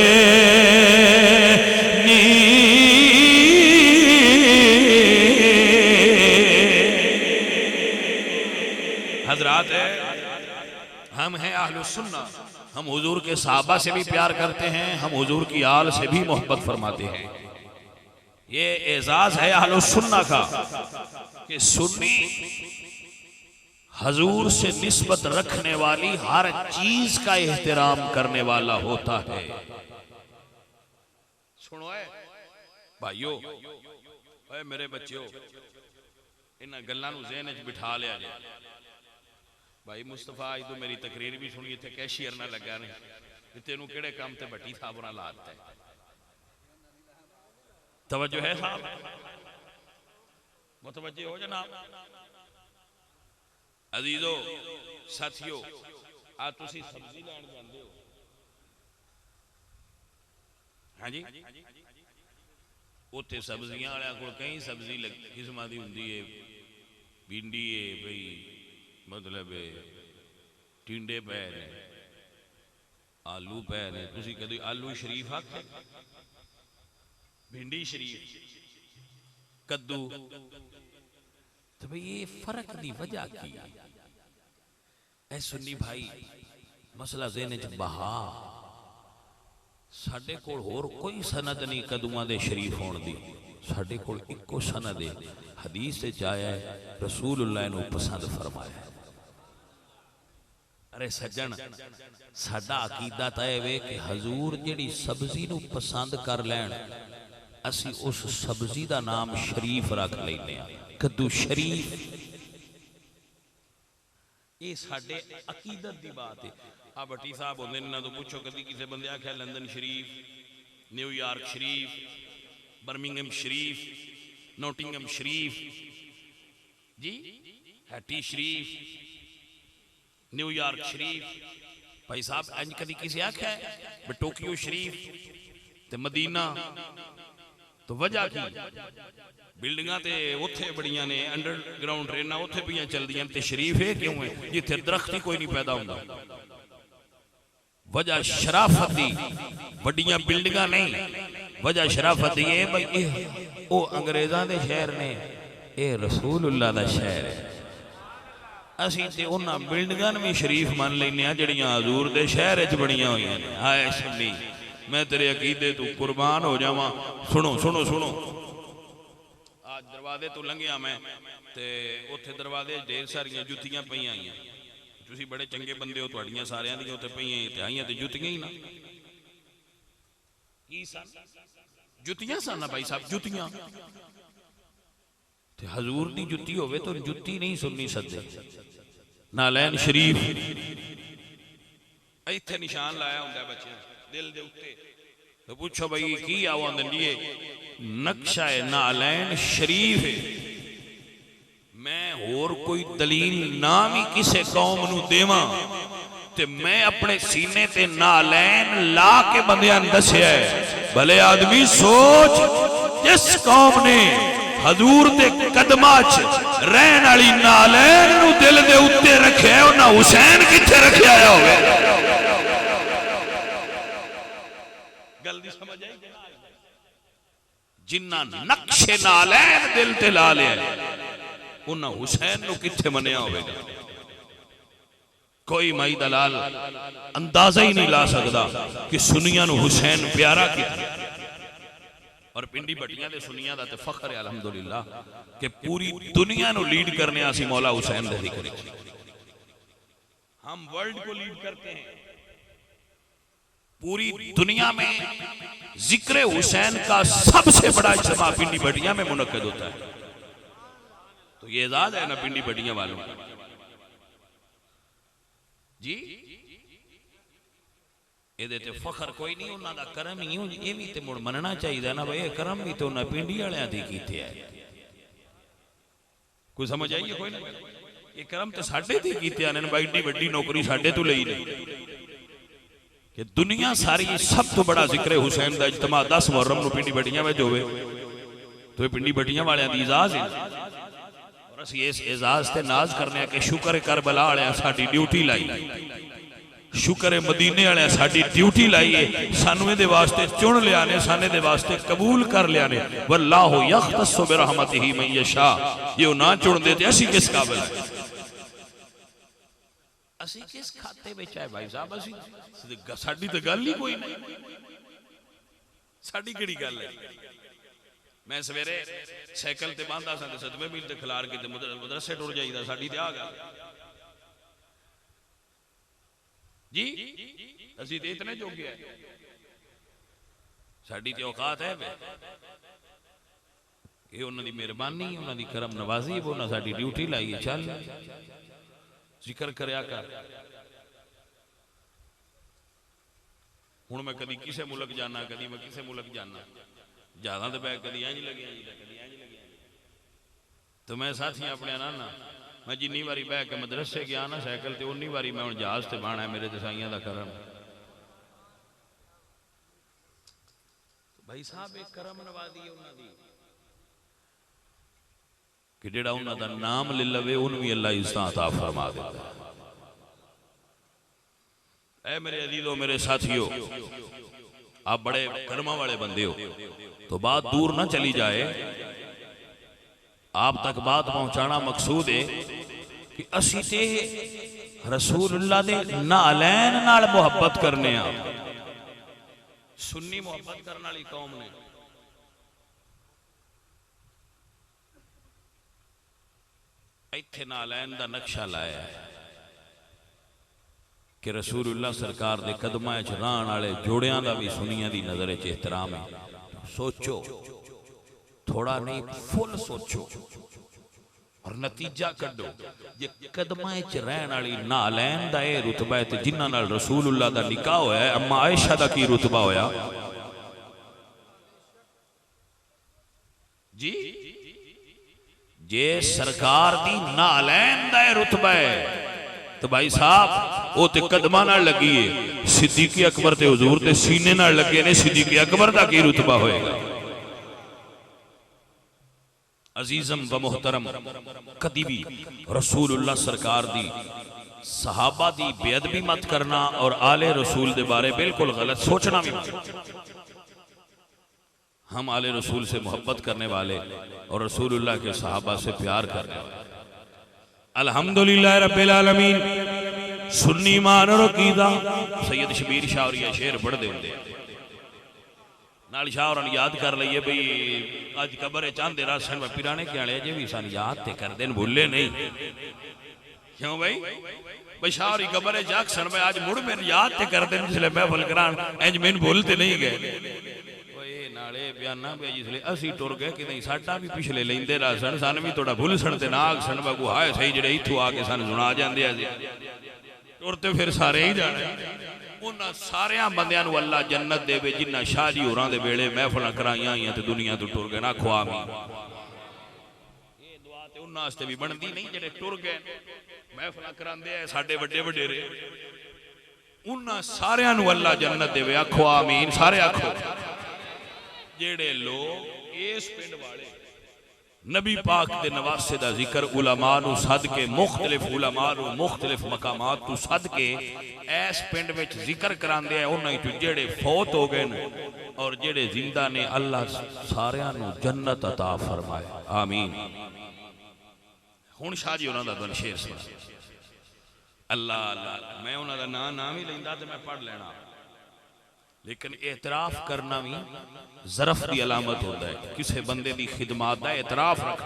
नी। हजरात है, हम हैं अहलुस सुन्ना, हम हुजूर के सहाबा से भी प्यार करते हैं, हम हुजूर की आल से भी मोहब्बत फरमाते हैं। ये एजाज है अहलुस सुन्ना का कि सुन्नी हुजूर से निस्बत रखने वाली हर चीज का एहतराम करने वाला होता है। सुनो भाइयों, मेरे बच्चों, इन गल्लां नूं ज़हन च बिठा लिया जाए। भाई मुस्तफा अज तो मेरी तकरीर भी सुनी, इत्थे कैशियर ना लगा नहीं कि तेनू किहड़े काम ते भट्टी साहब नाल लाता है। तवज्जो है साहब, मुतवज्जे हो जनाब। अजीजो साथियों, आ तुसी सब्जी लैण जांदे हो, हाँ जी, उत्थे सब्जियां वालियां कोल कई सब्जी किस्मां दी हुंदी है। भिंडी है बई, मतलब टिंडे पै ने, आलू पै ने। तुसी कदी आलू शरीफ आखे? भिंडी शरीफ, कद्दू। तो भाई ये फर्क की वजह की है सुन्नी भाई? मसला ज़हन च बहा, साडे कोल होर कोई सनद नहीं कद्दूआं दे शरीफ होण दी, साडे कोल इक्को सनद है, हदीस च आया है, रसूलुल्लाह नूं पसंद फरमाया। अरे सज्जन, साडा अकीदा तय वे कि हजूर जिहड़ी सब्जी नूं पसंद कर लैण, असी उस सब्जी का नाम शरीफ रख लेने, कद्दू शरीफ। ये साडे अकीदत की बात है। आ भट्टी साहब होंदे ने, इन्हां तों पुछो कदी किसी बंदे आख्या लंदन शरीफ, न्यूयॉर्क शरीफ, बर्मिंघम शरीफ, नोटिंगम शरीफ जी, हैटी शरीफ, न्यूयॉर्क शरीफ। भाई साहब अंज कदी किसी आख्या है टोक्यो शरीफ ते मदीना? तो वजह की बिल्डिंगां ते उत्थे बड़ियां ने, अंडरग्राउंड ट्रेनां उत्थे पियां चलदियां, ते शरीफ है क्यों है जिथे दरख्त ही कोई नहीं पैदा होंदा? वजह शराफत दी, वड्डियां बिल्डिंगां नहीं, वजह शराफत दी है भाई ओ अंग्रेज़ां दे शहर ने, ए रसूलुल्लाह दा शहर है। असीं ते उन्हां बिल्डिंगां भी शरीफ मान लैने आ जिहड़ियां हजूर दे शहर च बणियां होईयां ने। हाय सुन्नी, मैं तेरे अकीदे तू कुर्बान हो जावां। सुनो सुनो सुनो, आज दरवाजे तो लंघिया मैं ते उत्थे दरवाजे ढेर सारियां जुत्तियां पईयां आईयां। तुसीं बड़े चंगे बंदे हो, तुहाड़ियां सारियां दियां उत्थे पईयां ते आईयां ते जुत्तियां ही ना की सन, जुत्तियां सन ना भाई साहब, जुत्तियां। ते हजूर दी जुत्ती होवे तो जुत्ती नहीं सुननी सदे। नालैन शरीफ इत्थे निशान लाया हुंदा बच्चे दिल दे उत्ते, तो पूछो भाई की आवाज़ जी नक्शा है नालैन शरीफ है। मैं होर कोई दलील ना भी किसे कौम नू देवां ते मैं अपने सीने ते नालैन ला के बंदियां दस्या है। भले आदमी सोच, जिस कौम ने हजूर दे कदमां च रहन वाली नालैन नू दिल दे उत्ते रखिया, उन्हां हुसैन किथे रखिया होवे? गल दी समझ आई? जिन्ना नक्शे नालैन दिल ते ला लिया, उन्हां हुसैन नू किथे मनिया होवेगा? कोई माई दलाल अंदाजा ही नहीं ला सकता कि सुनिया नू हुसैन प्यारा कितना। और पिंडी भट्टियां दे सुनिया दा ते फखर है अल्हम्दुलिल्लाह कि पूरी दुनिया नू लीड करने आसी मौला हुसैन दे जिक्र। हम वर्ल्ड को लीड करते हैं, पूरी दुनिया में जिक्र हुसैन का सबसे बड़ा इज्तिमा पिंडी भट्टियां में मुनक्कद होता है। तो ये एजाज है ना पिंडी भट्टियां वालों जी, ये फखर कोई नहीं, उन्होंने करम ही ये भी तो मुड़ मनना चाहिए ना भाई, करम भी तो उन्हें पिंडी वाले कीते है। कोई समझ आई है? कोई ना, ये करम तो साडे ते कीते ने भाई, एडी वड्डी नौकरी साडे तो लई नहीं कि दुनिया सारी सब तो बड़ा जिक्र हुसैन का इज्तिमा 10 मुहर्रम नूं पिंडी भट्टियां विच होवे, तो ये पिंडी भट्टियां वालियां दी इजाज़त है। असी इस एजाज ते नाज करने कि शुक्र करबला वाले साडी ड्यूटी लाई, शुक्र मदीने वाले साडी ड्यूटी लाई है, सानू इहदे वास्ते चुन लिया ने, साने दे वास्ते कबूल कर लिया ने। वल्लाहु यख्तस्सु बिरहमतिही मन यशा, ये ना चुनदे ते असी किस काबिल है, असी किस खाते में है भाई साहब, असी साडी तो गल ही कोई नहीं, साडी किहड़ी गल है। मैं सवेरे साइकिल ते बांधा सा 7वें मील ते खिलार के मदरसे टुर जाईदा, साडी ते आ गल जी, असी ते इतने जोगे है, साडी ते औकात है। ये उन्हां दी मेहरबानी, उन्हां दी करम नवाजी, उन्हां साडी ड्यूटी लाई है। चल जिक्र करया कर। हुण मैं कदी किसे मुल्क जाना, कदी मैं किसे मुल्क जाना, ज्यादा तो बैग कदी इंज लगे कदी इंज लगे, तो मैं साथी अपने नाना मैं जिन्नी बारी बह के मदरसे गया ना साइकिल ते, उन्नी बारी मैं हुण जहाज ते बहना है। मेरे ते साईयां दा करम भाई साहब, एक करम नवाजी उन्हां दी कि जेड़ा उन्हां दा नाम ले लवे उन्हें भी अल्लाह इज्जत अता फरमा देता है। ऐ मेरे अजीजों, मेरे साथियों, आप बड़े कर्मा वाले बंदे हो, तो बात दूर ना चली जाए, आप तक बात पहुंचाना मकसूद है कि असी ते रसूलुल्लाह दे नालैन नाल मुहब्बत करने आ। सुन्नी मुहब्बत करने वाली कौम ने इत्थे नालैन दा नक्शा लाया है कि रसूलुल्लाह सरकार दे कदमां च रहण वाले जोड़ियां दा भी सुनियां दी नजर च एहतराम है। सोचो, थोड़ा नहीं फुल सोचो और नतीजा कड्डो। जे कदमां च रहण वाली नालैन दा ये रुतबा है, ते जिन्हां नाल रसूलुल्लाह दा निकाह होया है, अम्मा आयशा दा की रुतबा होया जी? जे सरकार दी नालैन दा रुतबा है तो भाई साहब वो तो कदमां नाल लगी है। सिद्दीक अकबर ते हुजूर ते सीने नाल लगे ने, सिद्दीक अकबर दा की रुतबा होएगा? अजीजम व मुहतरम, कदी भी रसूलुल्लाह सरकार दी सहाबा दी बेअदबी मत करना और आले रसूल दे बारे बिल्कुल गलत सोचना भी मत। हम आले रसूल से मोहब्बत करने वाले और रसूलुल्लाह के सहाबा से प्यार करने वाले अल्हम्दुलिल्लाह रब्बिल आलमीन। सुन्नी मान और अकीदा सैयद शबीर शाह और ये शेर पढ़ते होंगे नाल शाह और याद कर लीए भाई अज कबर चाहते राशन में पिराने क्याले अजे भी सन याद ते कर देन, भूले नहीं क्यों भाई? भाई शाह और कबर जाग सन में आज मुड़ मेरे याद ते कर देन, जिसले महफल करान इंज मैनू भूलते नहीं गए। बयाना जिसले असी टुर गए कि नहीं साडा भी पिछले लेंदे रासन, सन भी थोड़ा भुल सन ते नाग सन बागू हाय सही जेडे इत्थों आके सन सुना जांदे आ टुरते फिर सारे ही जाने। उन्हां सारियां बंदियां नूं अल्लाह जन्नत देवे जिन्हां शाह जी होरां दे वेले महफिलां कराईयां होईयां ते दुनिया तो टुर गए ना। आखो आमीन। ये दुआ ते उन्हां वास्ते भी बनदी नहीं जेडे टुर गए महफिलां करांदे आ साडे वड्डे वडेरे, उन्हां सारियां नूं अल्लाह जन्नत देवे। आखो आमीन, सारे आखो। जेड़े लोग इस पिंड वाले नबी पाक दे नवासे दा जिक्र उलमा नूं सद के मुख्तलिफ उलमा नूं मुख्तलिफ मकामात तू सद के इस पिंड विच जिक्र करांदे आ, उन्हां चों जेड़े फौत हो गए और जेड़े जिंदा ने, अल्लाह सारियां नूं जन्नत अता फरमाए। आमीन। हुण शाह जी उन्हां दा दन शेर सुना। अल्लाह अल्लाह, मैं उन्हां दा नाम ही लैंदा ते मैं पढ़ लेना, लेकिन एतराफ करना भी ज़रफ की अलामत होता है। किसी बंदे की खिदमत का एतराफ रख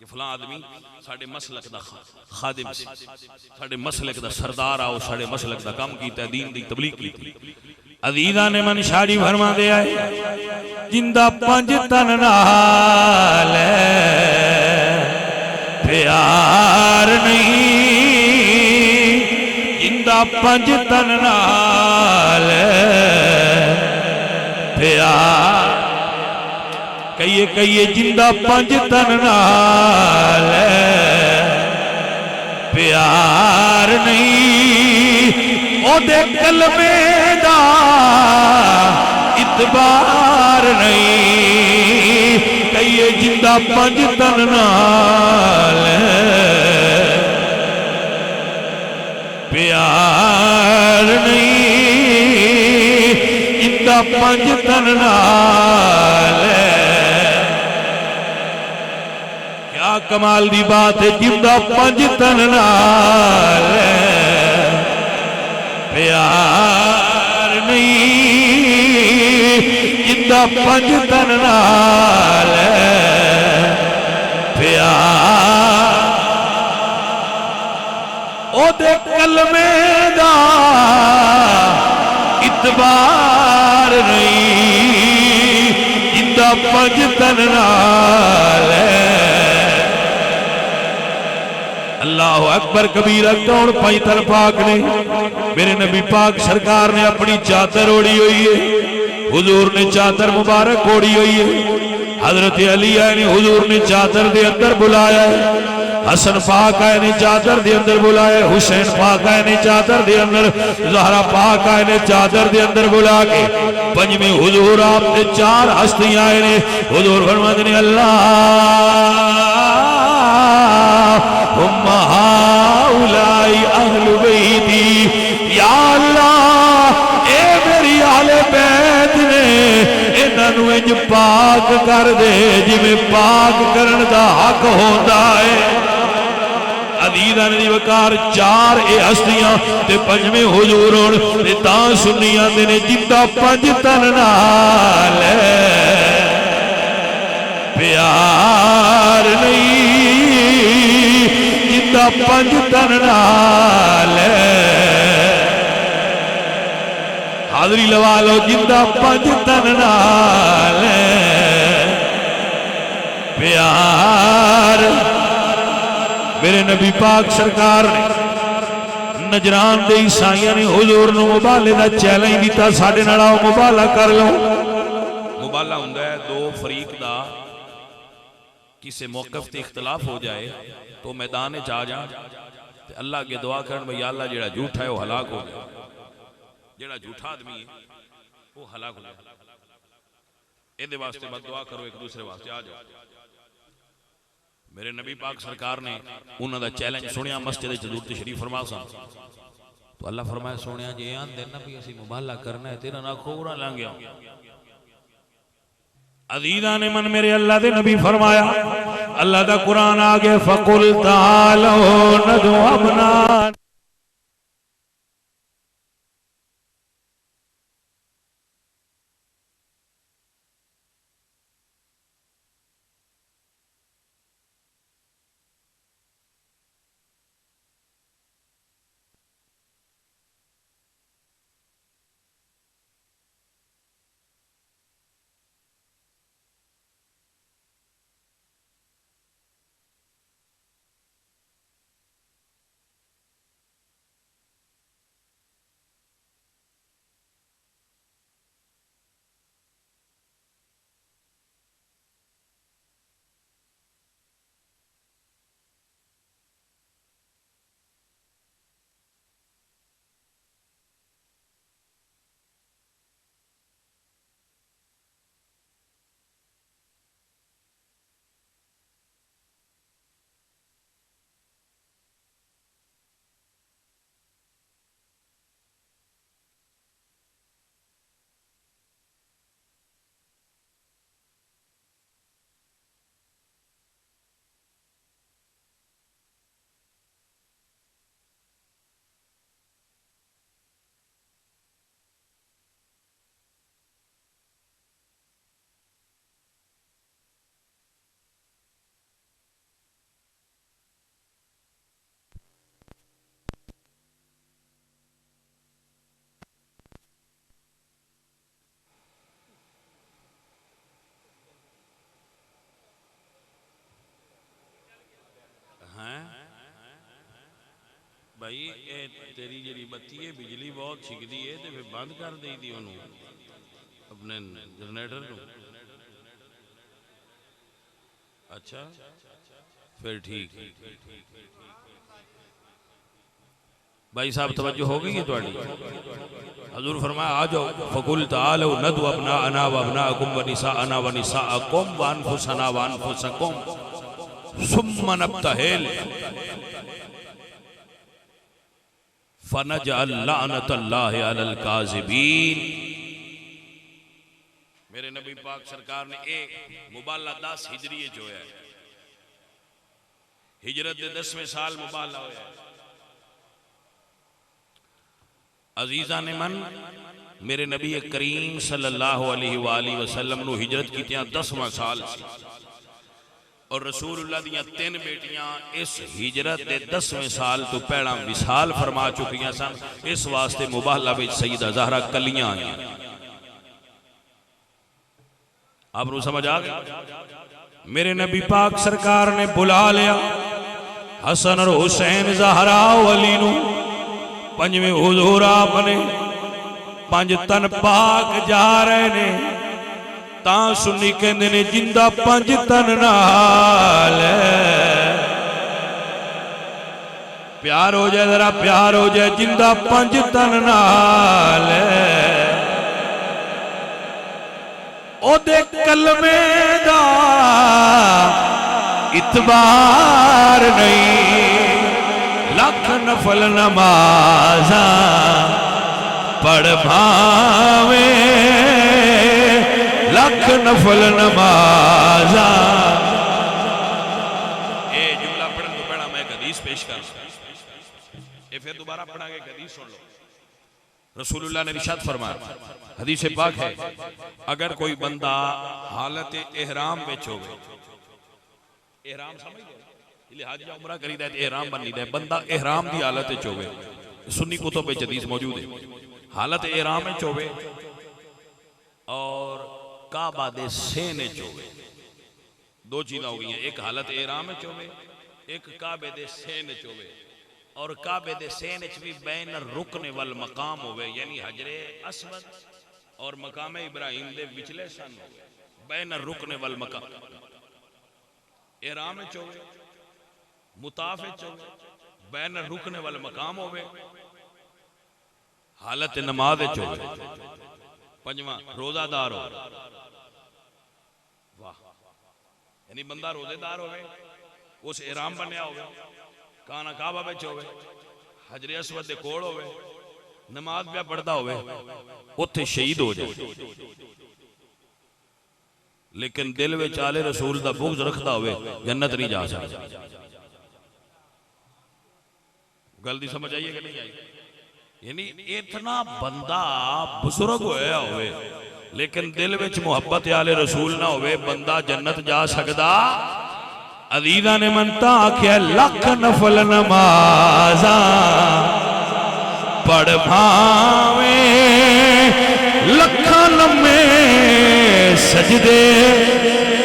कि फलां आदमी साडे मसलक दा खादिम सी, साडे मसलक दा सरदार आओ, साडे मसलक दा काम कीता, दीन दी तबलीग की। अजीज़ा ने मन शाड़ी फरमा दे आए जिंदा पंज तन नाल प्यार नहीं, जिंदा पंज तन नाल प्यार, कहिए कहिए जिंदा पंज तन नाल प्यार नहीं, ओदे कलमे दा इतबार नहीं। है जिंदा पंज तन नाल प्यार नहीं जिंदा पंज तन नाल। क्या कमाल दी बात है जिंदा पंज तन नाल प्यार नहीं जिंदा पंज तन नाल प्यार। ओदे कलमे दा इतबार नहीं जिंदा पंज तन नाल। अल्लाह अकबर कबीरा। कौन पैंतर पाक ने मेरे नबी पाक सरकार ने अपनी चादर ओढ़ी हुई है। हुजूर ने चादर मुबारक ओढ़ी हुई है। हजरत अली आए ने हुजूर ने चादर दे अंदर बुलाया है। हसन पाक आए ने चादर दे अंदर बुलाया। हुसैन पाक आए ने चादर दे अंदर। ज़हरा पाक आए ने चादर दे अंदर बुला के पंजवें हुजूर आप दे चार हस्तियां आए ने। हुजूर फरमाते ने अल्लाह हाउलाई अहलु बैती या अल्लाह ए मेरी आले बैत ने इन्हां इंज पाक कर दे जिवें पाक करन दा हक होंदा है। अदीदा ने वकार चार ए हस्तियां ते पंजवें हुजूर होण ते तां सुन्नी आंदे ने जिंदा पंज तन नाल प्यार नहीं जिंदा पंज तन नाल। हाजरी लवा लो जिंदा पंज तन नाल प्यार। मेरे नबी पाक सरकार ने नजरान दे ईसाइयां ने हुजूर नूं मुबाले दा चैलेंज दिता साडे नाल आओ मुबाला कर लो। मुबाला हुंदा है दो फरीक दा किसी मौकफ ते इख्तलाफ हो जाए तो मैदान च आ जान ते अल्लाह अगे दुआ करन भई अल्लाह जेड़ा झूठा है वो हलाक हो गया, जेड़ा झूठा आदमी है वो हलाक हो गया। इहदे वास्ते मत दुआ करो एक दूसरे वास्ते आ जाओ। मेरे नबी पाक सरकार ने उन्हां दा चैलेंज सुनिया मस्जिद च हजूर तशरीफ फरमा सन तो अल्लाह फरमाया सोनिया जे आंदे ना भी असीं मुबाला करना है तेरा ना खोरा लांघिया। अजीजा ने मन मेरे अल्लाह दे नबी फरमाया अल्लाह दा कुरान आ गया फकुल तालो नदु अबना। भाई तेरी जी बत्ती है बिजली बहुत छिकती है तो फिर बंद कर दी थी अपने जनरेटर को। अच्छा फिर ठीक भाई साहब तवज्जो हो गई है तुम्हारी? हजूर फरमाया आ जाओ, फकुल तालो नदु अपना अना व अबनाकुम व निसाअना व निसाअकुम व अनफुसना व अनफुसकुम सुम्मा नब्तहिल फनजअल लअनतल्लाहि अलल काज़िबीन। मेरे नबी पाक सरकार ने एक मुबाला 10 हिजरी जो है, हिजरत के 10वें साल मुबाला होया। अजीजा ने मन मेरे नबी करीम सल्लल्लाहु अलैहि वसल्लम नु हिजरत की 10वां साल सी और रसूलुल्लाह दियां 3 बेटियां इस हिजरत के 10वें साल तो पहला विसाल फरमा चुकियां सन। इस वास्ते मुबाला विच सईदा ज़हरा कलियां आई। आपको समझ आ गई? मेरे नबी पाक सरकार ने बुला लिया हसन और हुसैन ज़हरा अली नू। 5वें हुजूर आपने 5 तन पाक जा रहे ने ता सुन्नी कहंदे ने जिंदा 5 तन नाल प्यार हो जाए, जरा प्यार हो जाए, जिंदा 5 तन नाल ओदे कलमे दा इतबार नहीं। लख नफल नमाजा पढ़ भावे, लख नफल नमाजा। ये जुमला पढ़ने तो पहला मैं एक हदीस पेश कर, ये फिर दोबारा पढ़ांगे, हदीस सुन लो। रसूलुल्लाह ने इरशाद फरमाया, हदीस पाक है, अगर कोई बंदा हालत एहराम विच होवे, एहराम समझ गए, हज या उमरा करीदा है एहराम बनी दे, बंदा एहराम की हालत विच होवे, सुन्नी कुतुब विच हदीस मौजूद है, हालत एहराम विच होवे और काबा दे सेन विच होवे। 2 चीज़ां हो गई, एक हालत एहराम विच होवे, एक काबे दे सेन विच होवे। और काबे दे सेन विच भी बैन रुकने वल मकाम होवे, यानी हजरे अस्वद और मकाम इब्राहिम दे विचले सन होवे, बैन रुकने वल मकाम। एहराम विच होवे, मुताफ विच होवे, बैन रुकने वाला मकाम होवे, हालत नमाज विच होवे। 5वां रोजादार हो, वाह, यानी बंदा रोजेदार होवे, उस एहराम बनया होवे, काना काबा विच होवे, हजरे अस्वद दे कोल होवे, नमाज पिया पढ़दा होवे, उत्थे शहीद हो जाए, लेकिन दिल विच आले रसूल दा बुग़्ज़ रखदा होवे, जन्नत नहीं जा सकदा। गल दी समझ आई है कि नहीं आई? यानी इतना बंदा बुजुर्ग होया होवे लेकिन दिल विच मुहब्बत आले रसूल ना होवे, बंदा जन्नत जा सकदा? अजीजा ने मनता आख्या लख नफल नमाजा पढ़ भावे, लखा लम्मे सजदे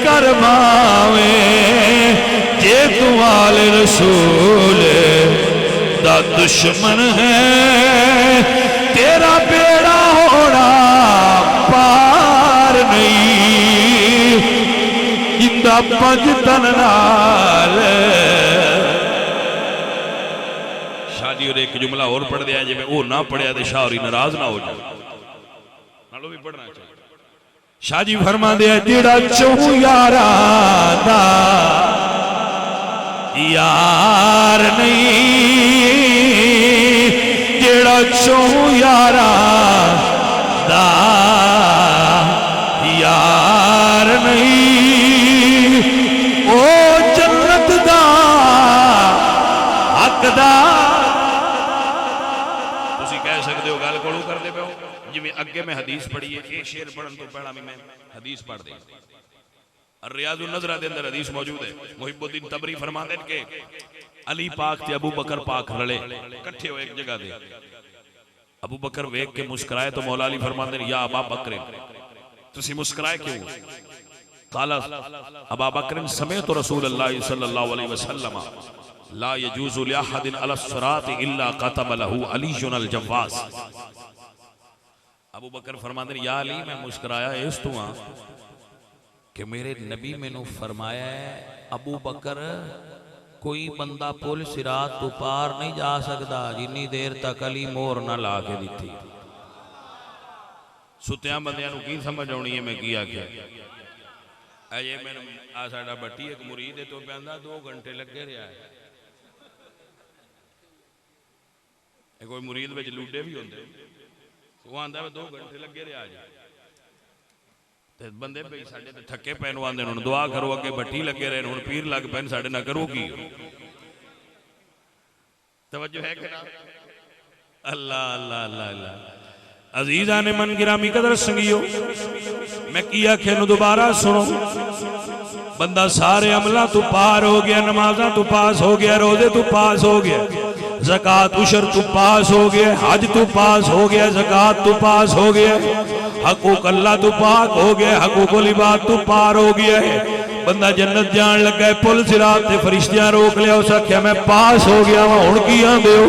करवावे, जे तू आले रसूल दा दुश्मन है, तेरा बेड़ा होना पार नहीं। जिंदा 5 तन नाल। शादी और एक जुमला और पढ़ दिया, जे मैं वो ना पढ़िया तो शाह होरी नाराज ना हो जाए, नालो भी पढ़ना चाहिए। शाह जी फरमा दिया जेड़ा 4 यारा दा यार नहीं, जेड़ा 4 यारा दा यार नहीं, ओ जन्नत दा हकदार। तुसी कह सकते हो गल कोलू करते पे हो, जिवें अगे मैं हदीस पढ़ी है, ये शेर पढ़न तो पहला भी मैं हदीस पढ़ दी। रियाजुन नज़रा दे अंदर हदीस मौजूद है, मुहिबुद्दीन तबरी फरमाते हैं कि अली पाक ते अबू बकर पाक रले इकट्ठे हो एक जगह दे। अबू बकर वेख के मुस्कुराए तो मौला अली फरमाते हैं या अबा बकर तुसी मुस्कुराए क्यों? काला अबा बकर समेत रसूलुल्लाह सल्लल्लाहु अलैहि वसल्लम ला यजूज़ु लिअहदिन अला सिरात इल्ला कतब लहू अलीयुन अल जव्वास। अबू बकर फरमाते हैं या अली मैं मुस्कुराया इस तू कि मेरे नबी मैनू फरमाया है अबू बकर कोई बंदा पुल सिरात तो पार नहीं जा सकता जिन्नी देर तक अली मोहर ना ला के दी। सुत्या बंदियां नूं की समझ आनी है मैं की आख्या। अजे मैं आ साडा बट्टी एक मुरीद तो पैंदा 2 घंटे लगे रहा है। कोई मुरीद विच लूडे भी होंदे वो आंदा 2 घंटे लगे रहा ते बंदे भाई साडे ते थके पैन आंदे हुण दुआ करो अगे बट्टी लगे रहे हुण पीर लग पैन साडे ना करो की। तवज्जो है कि ना? अल्लाह अल्लाह अल्लाह अल्लाह। अजीजा ने मन गिरामी कदर संगियो मैं की आखे नु दोबारा सुनो। बंदा सारे अमलों तो पार हो गया, नमाजा तो पास हो गया, रोजे तो पास हो गया, ज़कात उशर तो पास हो गया, हज तो पास हो गया, ज़कात तो पास हो गया, हकूक अल्लाह तो पाक हो गया, हकूकुल इबाद तो पार हो गया है। बंदा जन्नत जान लगा, पुल सिरात ते फरिश्तियां रोक लिया, उस आख्या मैं पास हो गया वा हुण की आंदे हो?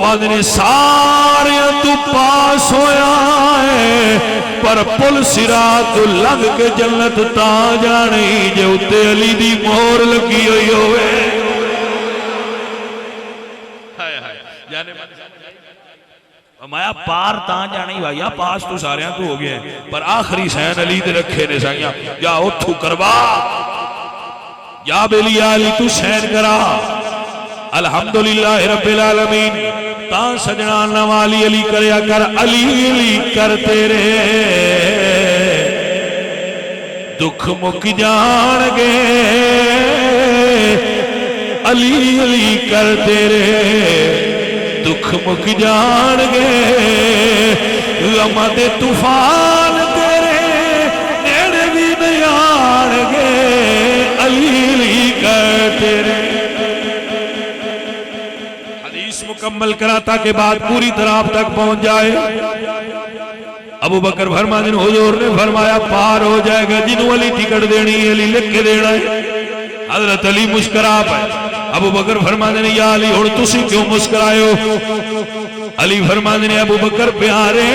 आंदे ने सारे तू पास होया है पर पुल सिरात तो लग के जन्नत ता जानी जे उत्ते अली दी मोहर लगी हुई होवे। माया पार ता जानी भाईया पास तो सारियां तो हो गया पर आखिरी सैन अली दे रखे ने साइयां या उथू करवा या बेलिया अली तू सैन करा। अल्हम्दुलिल्लाह रब्बिल आलमीन। ता सजना नवाली अली करया कर, अली अली करते रहे दुख मुक जाणगे, अली अली करते रहे दुख मुक जाणगे। गमां दे तूफान तेरे नेड़े भी नहीं आणगे, अली अली करते रहे। हदीस मुकम्मल कराता के बाद पूरी तरह आप तक पहुंच जाए। अबू बकर फरमाते हैं हुजूर ने फरमाया पार हो जाएगा जिन्हों अली टिकट देनी है अली लिख के देना है। हजरत अली मुस्कुरा पाए। अबू बकर फरमाते ने या अली हुण तुसी क्यों मुस्कुराए हो? अली फरमाते ने अबू बकर प्यारे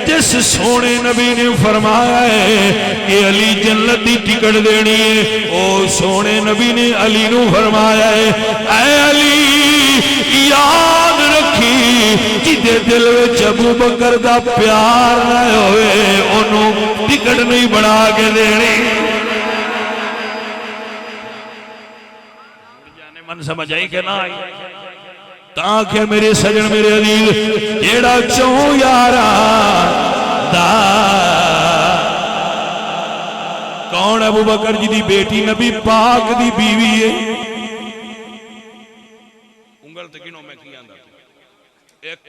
जिस सोने नबी ने फरमाया है कि अली जन्नत की टिकट देनी है, ओ सोने नबी ने अली नू फरमाया है ऐ अली याद रखी जिदे दिल विच अबू बकर दा प्यार ना होवे ओनू टिकट नहीं बना के देनी। मन समझ आई कि ना आई? ताकि मेरे सजन मेरे अजीज जेड़ा चौ यारा दा कौन अबू बकर जी दी बेटी नबी पाक दी बीवी है। उंगल ते गिनो मैं की आंदा एक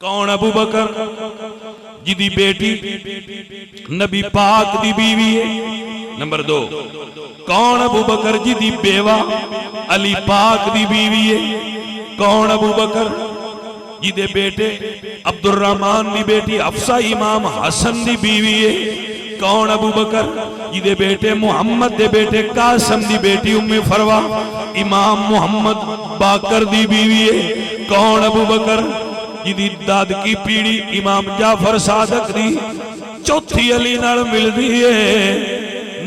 कौन अबू बकर जी दी बेटी नबी पाक दी बीवी है। नंबर 2 कौन अबू बकर जी दी बेवा अली पाक दी बीवी है। कौन अबू बकर जी दे बेटे अब्दुल रहमान दी बेटी हफ्सा इमाम हसन दी बीवी है। कौन अबू बकर जी दे बेटे मुहम्मद दे बेटे कासम दी बेटी उम्मे फरवा इमाम मुहम्मद बाकर दी बीवी है। कौन अबू बकर जी दी दाद की पीढ़ी इमाम जाफर सादक दी चौथी अली नाल मिलदी है।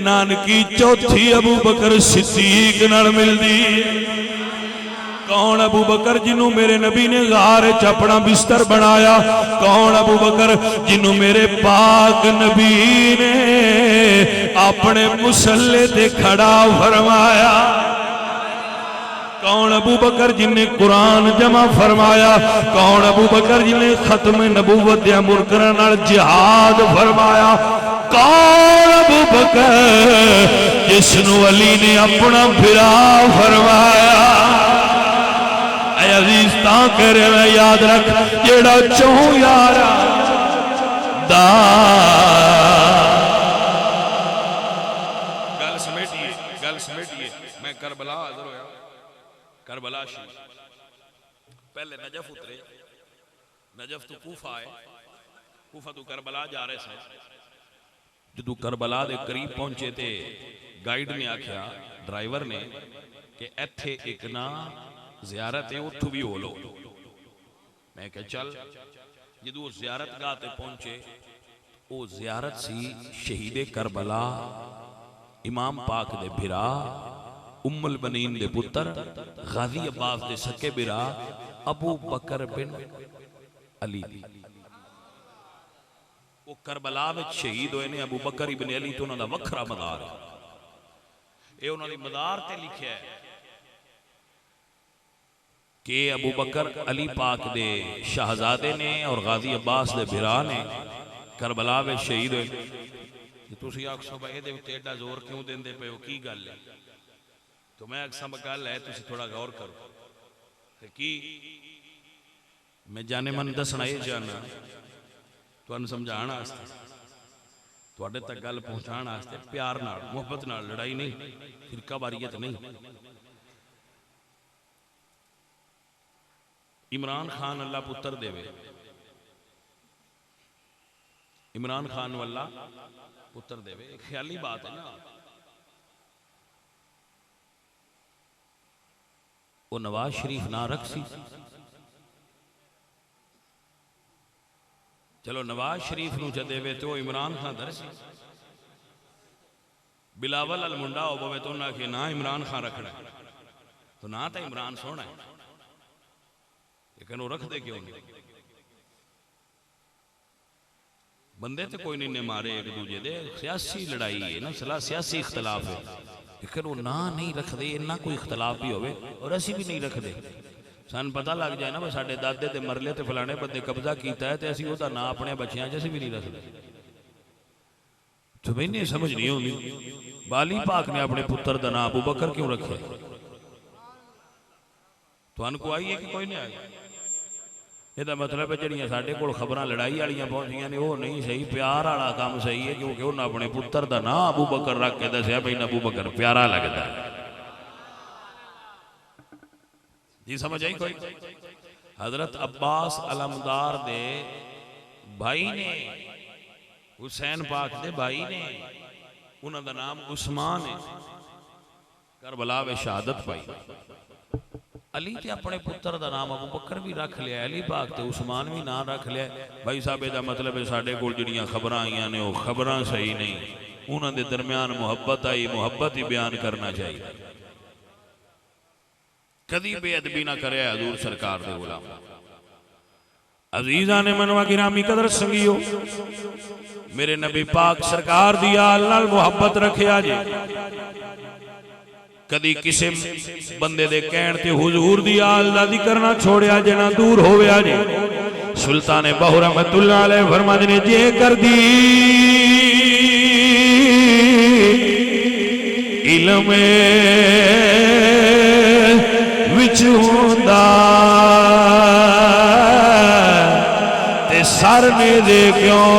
नानकी चौथी अबू बकर सिद्दीक नाल मिलदी है। कौन अबू बकर जिन्हों मेरे नबी ने गार च अपना बिस्तर बनाया? कौन अबू बकर जिन्हों मेरे पाक नबी ने अपने मुसल्ले ते खड़ा फरमाया? कौन अबू बकर जिन्हें कुरान जमा फरमाया? कौन अबू बकर जिन्हें खत्म नबूवत या मुनकरां नाल जिहाद फरमाया? कौन अबू बकर जिसनू अली ने अपना फिरा फरमाया? अजीज ता कह रहे याद रख जेड़ा चौ यारा दा गल समेटिए मैं करबला हाजिर होया। करबला पहले नजफ उतरे, नजफ तो कूफा है, कूफा तो करबला जा रहे थे। जो करबला दे करीब पहुंचे थे गाइड ने आख्या ड्राइवर ने कि इत्थे एक ना ज़ियारत है उठू भी हो लो। मैं क्या चल जो ज़ियारत गाह ते पहुंचे वो ज़ियारत सी शहीदे करबला इमाम पाक दे भिरा उम्मुल बनीन दे पुत्र गाजी अब्बास दे सके बिरा अबू बकर बिन अली वो करबला में शहीद होए ने। अबू बकर इब्न अली तो उन्होंने वखरा मदार है, ये उन्होंने मदार ते लिखा है कि अबू बकर अली पाक दे शहजादे ने और गाजी अब्बास दे बिरा ने करबला में शहीद हुए। तुसी आखो भाई ये एडा जोर क्यों देंदे पे हो, की गल है? तो मैं अक्सर गल है, तुसी थोड़ा गौर करो कि मैं जाने मन दसना ये चाहना तुहानू समझाने वास्ते, तुहाडे तक गल पहुंचाने वास्ते, प्यार नाल मुहब्बत नाल, लड़ाई नहीं, फिरकावारीयत नहीं। इमरान खान अल्लाह पुत्र देवे, इमरान खान वाला पुत्र देवे, ख्याली बात है ना। वो नवाज शरीफ ना रख सी, चलो नवाज शरीफ नूं च देवे तो इमरान खान दर सी। बिलावल अल मुंडा हो पवे तो उन्हें कि ना इमरान खान रखना है, तो ना तो इमरान सोना है, लेकिन वो रख दे क्यों नहीं? बंदे तो कोई नहीं ने मारे एक दूजे दे, सियासी लड़ाई है ना, सियासी इख्तलाफ है, लेकिन वो ना नहीं रखते, इन्ना कोई इख्तलाफ भी होवे और असी भी नहीं रखते। सान पता लग जाए ना भाई साडे दादे ते मरले ते फलाने बंदे कब्जा किया है, तो असी उसका ना अपने बच्चों च भी नहीं रखते। तो मैंने समझ नहीं होनी बाली पाक ने अपने पुत्र का नाम अबू बकर क्यों रखे? तुहानू को आई है कि कोई नहीं आई? यदा मतलब है जड़ियाँ साढ़े को खबर लड़ाई वालियां पहुंचिया ने, वो नहीं सही, प्यार वाला काम सही है, क्योंकि उन्हें अपने पुत्र का नाम अबू बकर रख के दसिया भाई अबू बकर प्यारा लगता है। जी समझ आई कोई? हजरत अब्बास अलमदार दे भाई ने, हुसैन पाक दे भाई ने, उन्होंने नाम उस्मान है, करबला में शहादत पाई। अली ते अपने पुत्र का नाम अबू बकर भी रख लिया, अली पाक ते उस्मान भी ना रख लिया। भाई साहब का मतलब है साढ़े कोल जिहड़ियां खबर आईयां ने वो खबर सही नहीं, उन्होंने दरम्यान मुहब्बत आई, मुहब्बत ही बयान करना चाहिए। कदी बेअदबी ना करे हजूर सरकार दे गुलाम। अजीजा ने मनवा गिरामी कदर संगियो, मेरे नबी पाक सरकार दी आल नाल मुहब्बत रखिया जे। कदी किसी बंदे दे कहण ते हुजूर दी आल दा जिक्र ना छोड़िया जे, ना दूर होविया जे। सुल्तान बहु रहमतुल्लाह अलैह फरमांदे ने जे कर दी इल्म विच हुंदा ते सर ने दे क्यों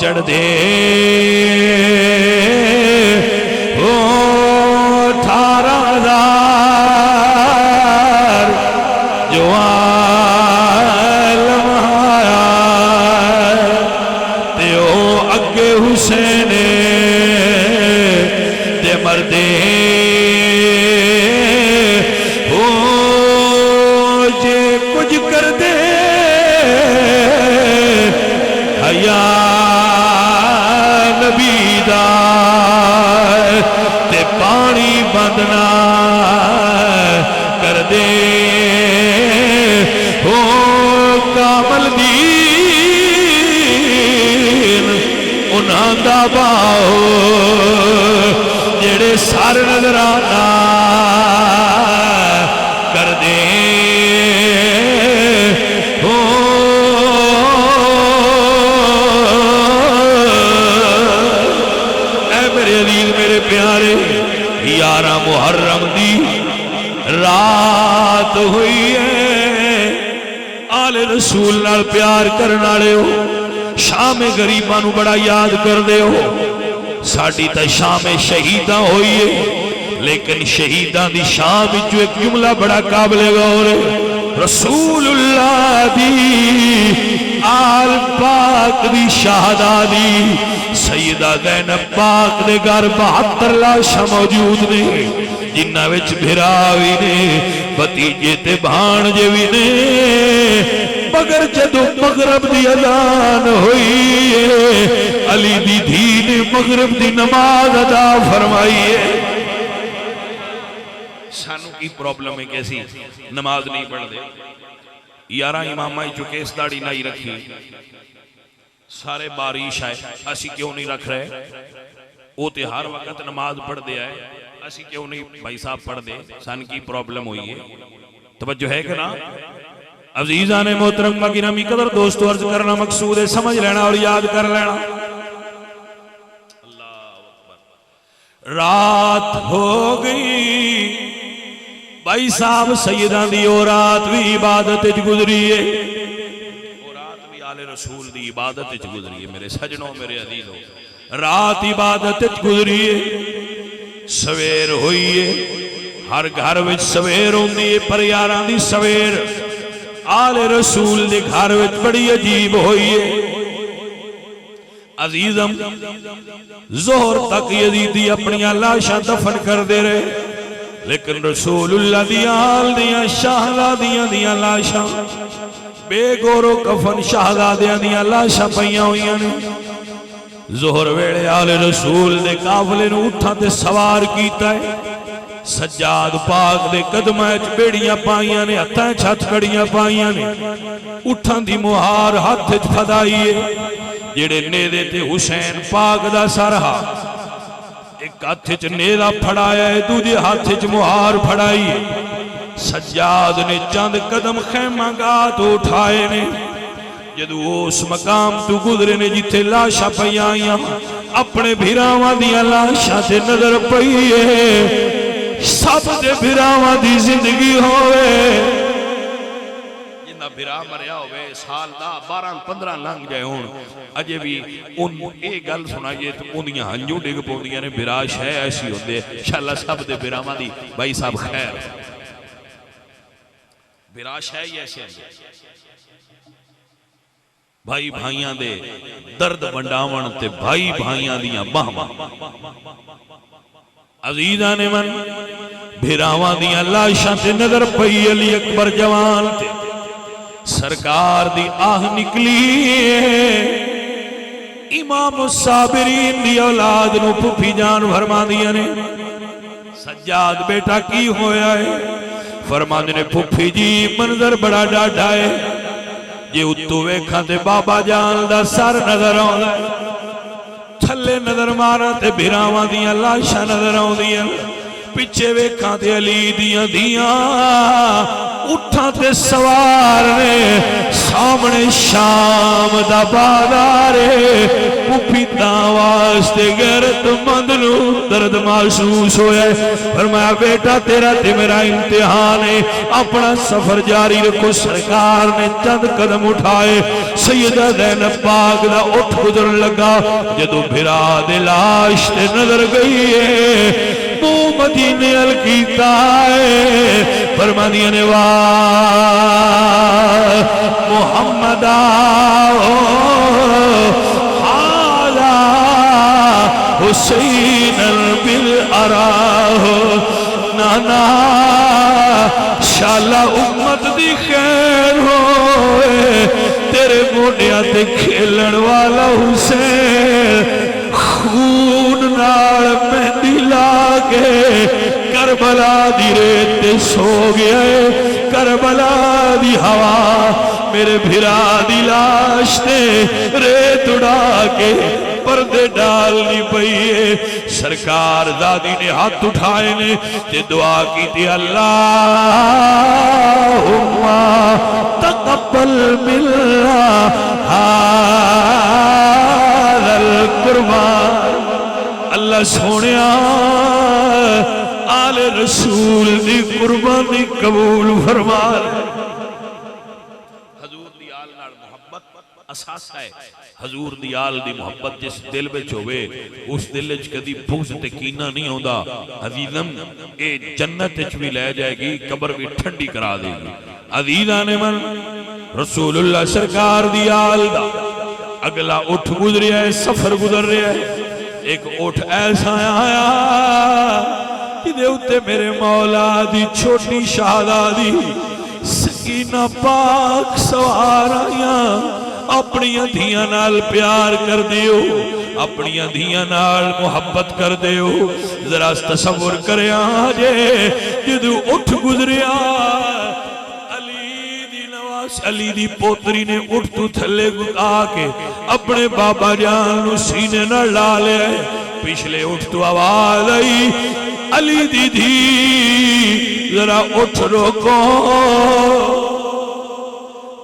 चढ़दे, 18,000 जो आलम आया ते ओ अगे हुसैन ते मरदे हो जे कुछ कर दे हया नबी दा ते पानी बंदना कर दे हो कामल दीन उन्हां दा बाओ जेड़े सर नजराना कर दे हो। ऐ मेरे अजीज मेरे प्यारे, 11 मुहर्रम दी रात हुई है, आले रसूल नाल प्यार करने वाले हो, शामे गरीबां नू बड़ा याद करदे हो। साडी तां शामे शहीदा होई है, लेकिन शहीदा दी शाम विच एक जुमला बड़ा काबिल गौर है। रसूलुल्लाह दी आल पाक दी शहादादी सैयदा ज़ैनब पाक दे घर 72 लाशां मौजूद ने, जिन्हां विच भिरा भी ने, भतीजे ते भाणजे भी ने। मगर जदों मगरब दी अज़ान हुई है, अली दी धी ने मगरब दी नमाज अदा फरमाई है। की प्रॉब्लम है कि असी नमाज नहीं पढ़ते 11 इमामा चो केस दाड़ी नहीं रखी सारे बारिश है असी क्यों नहीं रख रहे वो तो हर वक्त नमाज पढ़ते आए असी क्यों नहीं भाई साहब पढ़ते सन की प्रॉब्लम हुई है तवज्जो है कि ना अजीजा ने मोहतरम गिरामी कदर दोस्तों अर्ज करना मकसूद है समझ लेना और याद कर लेना रात हो गई भाई साहब सैयदां दी ओ रात भी इबादत च गुजरी है ओ रात भी आले रसूल दी इबादत च गुजरी है मेरे सजनों मेरे अजीजों रात इबादत च गुजरी है सवेर हुई है हर घर विच सवेर होंदी है पर यारां दी सवेर आले रसूल दे घर विच बड़ी अजीब हुई है अजीजम जोहर तक यजीदी अपनी लाशां दफन करते रहे लेकिन रसूलुल्लाह दी आल दियां शहजादियां दियां लाशां बेगोरो कफन शहजादियां दियां लाशां पईयां होईयां ने जोहर वेले आले रसूल दे काफले नूं उठां ते सवार कीता है सज्जाद पाक दे कदमां च बेड़ियां पाईयां ने हत्थां च हथकड़ियां पाईयां ने उठां दी मुहार हत्थ च फदाई है जेड़े नेदे ते हुसैन पाक दा सरहा एक हाथ च नेदा फड़ाया है दूजे हाथ च मुहार फड़ाई है सज्जाद ने चंद कदम खैमा गाह तो उठाए ने जदू उस मकाम तू गुजरे ने जिथे लाशा पईयां आईयां अपने भिरावां दियां लाशां ते नजर पई है सब दे भिरावां दी जिंदगी होवे जिन्ना भिरा मरिया होवे साल दा 12-15 लंघ जाए हुण अजे भी उन ये गल सुनाइए तो उन्दियां हंजू डिग पौंदियां ने भिरा शह ऐसी होंदे इंशाअल्लाह सब दे भिरावां दी भाई साहब खैर भिरा शह ही ऐसे भाई भाइयां दे दर्द वंडावण ते भाई भाइयां दियां बाहां अजीजा ने मन भिरावां दियां लाशां ते नजर पई अली अकबर जवान ते सरकार दी आह निकली इमाम साबिरीन दी औलाद नूं फुफी जान फरमांदियां ने सज्जाद बेटा की होया है फरमांदे ने फुफी जी मंजर बड़ा डाढ़ा है जे उत्तों वेखां ते बाबा जान दा सर नजर आउंदा थल्ले नजर मारा ते भिरावां दियां लाशां नजर आउंदियां पिछे वेखां ते अली दियां दियां उठां ते सवार ने सामने शाम दा बाजार पुपीता वास्ते गैरतमंद नूं दर्द महसूस होया फरमाया बेटा तेरा ते मेरा इम्तिहान है अपना सफर जारी रखो सरकार ने चंद कदम उठाए सैयदा ज़ैनब पाक दा उठ गुजरन लगा जदों भिरा दे लाश ते नजर गई है मुंह मदीने अल कीता है फरमादियां ने वाह मुहम्मद हादा हुसैन बिल अराह नाना शाला उम्मत दी खैर होए तेरे मोढियां ते खेलन वाला हुसैन खून नाल मेहंदी ला के करबला दी रेत ते सो गया करबला दी हवा मेरे भिरा दी लाश ते रेत उड़ा के पर्दे डालनी पई है सरकार दादी ने हाथ उठाए ने ते दुआ की थी अल्लाहुम्मा तकब्बल मिन्ना हाज़ल कुर्बान अल्लाह सोनिया आले रसूल दी कुर्बानी कबूल फरमा हजूर दी आल नाल मोहब्बत असासा है हजूर दी आल दी मोहब्बत जिस दिल विच होवे उस दिल विच कदी बुग़्ज़ ते कीना नहीं आउंदा अजीजम ए जन्नत विच भी ले जाएगी कब्र भी ठंडी करा देगी अजीजा ने मन रसूलुल्लाह सरकार दी आल दा अगला उठ गुजरिया है सफर गुजर रहा है एक उठ ऐसा आया जिदे उत्ते मेरे मौला दी छोटी शहजादी सकीना पाक सवार आया अपनियां धियां नाल प्यार कर दियो, अपनियां धियां नाल मुहब्बत कर दियो। जरा तसव्वुर करया जे जदों उठ गुजरिया अली दी पोतरी ने उठ तू थले आके अपने बाबा जान नू सीने नाल ला लिया। पिछले उठ तो आवाज आई, अली दी धी जरा उठ रोको,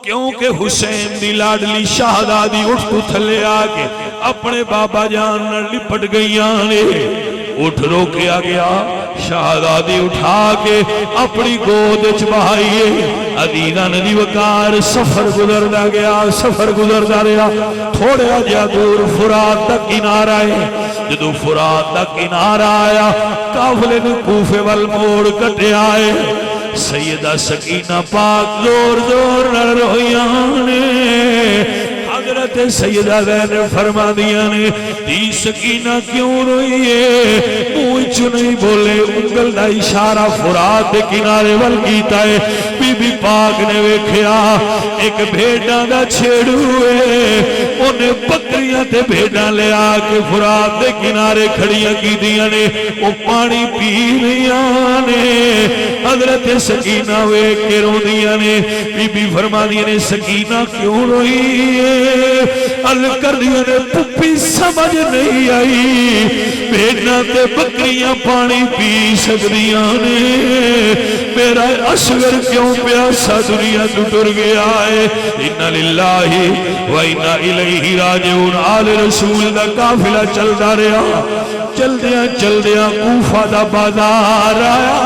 क्योंकि हुसैन दी लाडली शाहजादी उठ तू थले आके अपने बाबा जान नाल लिपट गईयां ने। उठ रोकिया गया, शाहजादी उठा के अपनी गोद च बहाईए। अदीना नदी वकार सफर गुजरदा गया, सफर गुजरदा रहा। थोड़ा जिहा दूर फुरात दा किनारा है। जदों फुरात दा किनारा आया, काफले ने कूफे वल मोड़ कटिया है। सैयदा सकीना पाक जोर जोर नाल रोईयां ने। हजरत सैयदा ज़ैनब फरमा दिया ने, दी सकीना क्यों रोई है? मुंह चु नहीं बोले, उंगल का इशारा फुरात के किनारे वल कीता है। बीबी पाक ने वेख्या एक भेड़ां दा छेड़ू है, उन्हें बकरियां ते भेड़ां ले आके फुरात के किनारे खड़ियां कीतियां ने। वो पानी पी रहियां ने। हजरत सकीना वेख के रोंदियां ने। बीबी फरमा दिया ने, सकीना क्यों रोई है? अल कर दिया ने, पुप्पी समझ नहीं आई, भेड़ां ते बकरियां पानी पी सकदियां ने, मेरा असगर क्यों प्यासा दुनिया तू टुर गया है। इन्ना लिल्लाहि व इन्ना इलैहि राजिऊन। आले रसूल दा काफिला चलदा रहा। चलदियां चलदियां कूफा दा बाजार आया।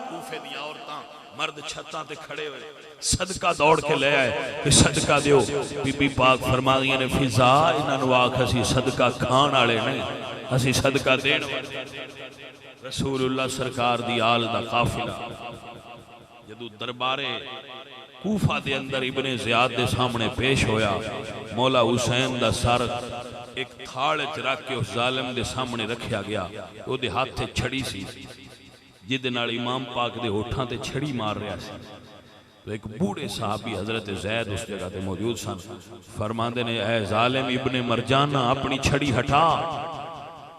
कूफे दी औरतां मर्द छत्तां ते खड़े हुए सदका दौड़ के ले आए कि सदका दियो। बीबी पाक फरमा दियां ने, फिजा इन्हां नूं आख असीं सदका खाण वाले नहीं, असीं सदका देण वाले। रसूलुल्लाह सरकार दी आल दा काफिला जदों दरबारे कूफा दे अंदर इब्ने ज़ियाद दे सामने पेश होया, मौला हुसैन दा सर एक थाल च रख के उस जालिम दे सामने रखा गया। ओदे हाथ ते छड़ी सी जिदे नाल इमाम पाक दे होठां ते छड़ी मार रहा सी। तो एक बूढ़े साहबी हजरत ज़ैद उस जगह पे मौजूद सन। फरमांदे ने, ऐ जालिम इब्ने मरजाना, अपनी छड़ी हटा।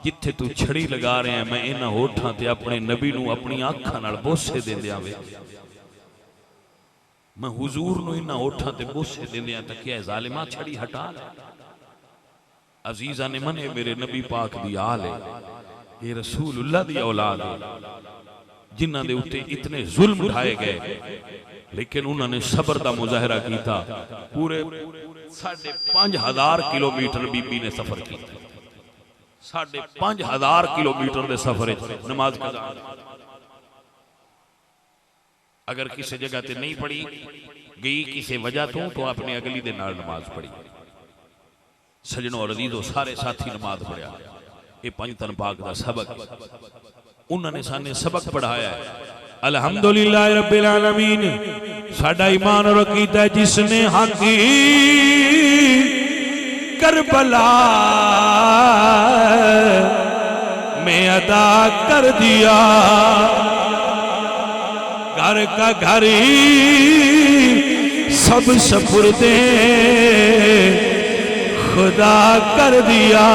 जिथे तू छड़ी लगा रहे हैं, मैं इन्हां होठां ते अपने नबी नूं अपनी आंखां नाल बोसे देंदियां वे, मैं हुजूर नूं इन्हां होठां ते बोसे देंदियां तकिया, जालिमा छड़ी हटा ले। अजीजा ने मने, मेरे नबी पाक दी आल है, ये रसूलुल्लाह दी औलाद है, जिन्हां दे उत्ते इतने जुल्म उठाए गए, लेकिन उन्होंने सबर का मुजाहरा किया। पूरे 5,500 किलोमीटर बीबी ने सफर किया। 5,500 किलोमीटर के सफर नमाज कदा अगर किसी जगह ते नहीं पढ़ी गई किसी वजह तो अपने अगली दे नाल नमाज पढ़ी। सजनों और अजीजों, सारे साथी नमाज पढ़िया। ये पंजतन पाक का सबक उन्होंने साने सबक पढ़ाया है। अल्हम्दुलिल्लाह रब्बिल आलमीन। साडा ईमान और अकीदा है, जिसने हकी करबला में अदा कर दिया, घर का घर ही सब सपुर्दे खुदा कर दिया,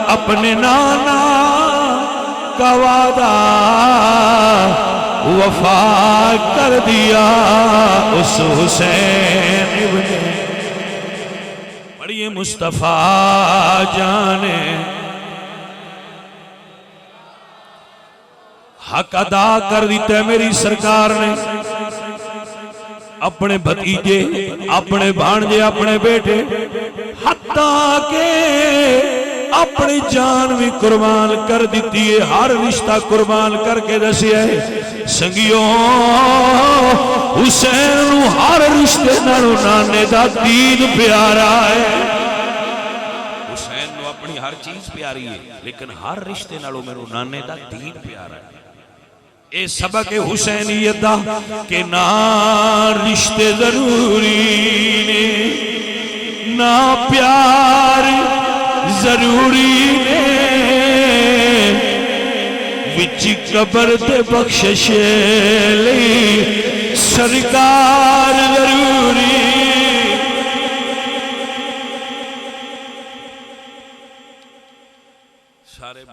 अपने नाना का वादा वफा कर दिया। उस हुसैन इब्ने पढ़िए मुस्तफा जाने हक अदा कर दिता है मेरी सरकार ने। अपने भतीजे, अपने भांजे, अपने बेटे, हत्ता के अपनी जान भी कुर्बान कर दी है। हर रिश्ता कुर्बान करके दसिया है। संगियों, हुसैन हर रिश्ते नालों नाने दा दीन प्यारा है। हुसैन अपनी हर चीज प्यारी है, लेकिन हर रिश्ते नालों मेरे नाने दा दीन प्यारा है। ये सबक है हुसैनियत दा कि ना रिश्ते जरूरी ने, ना प्यार जरूरी ने, विच कबर ते बख्शिश लई सरकार जरूरी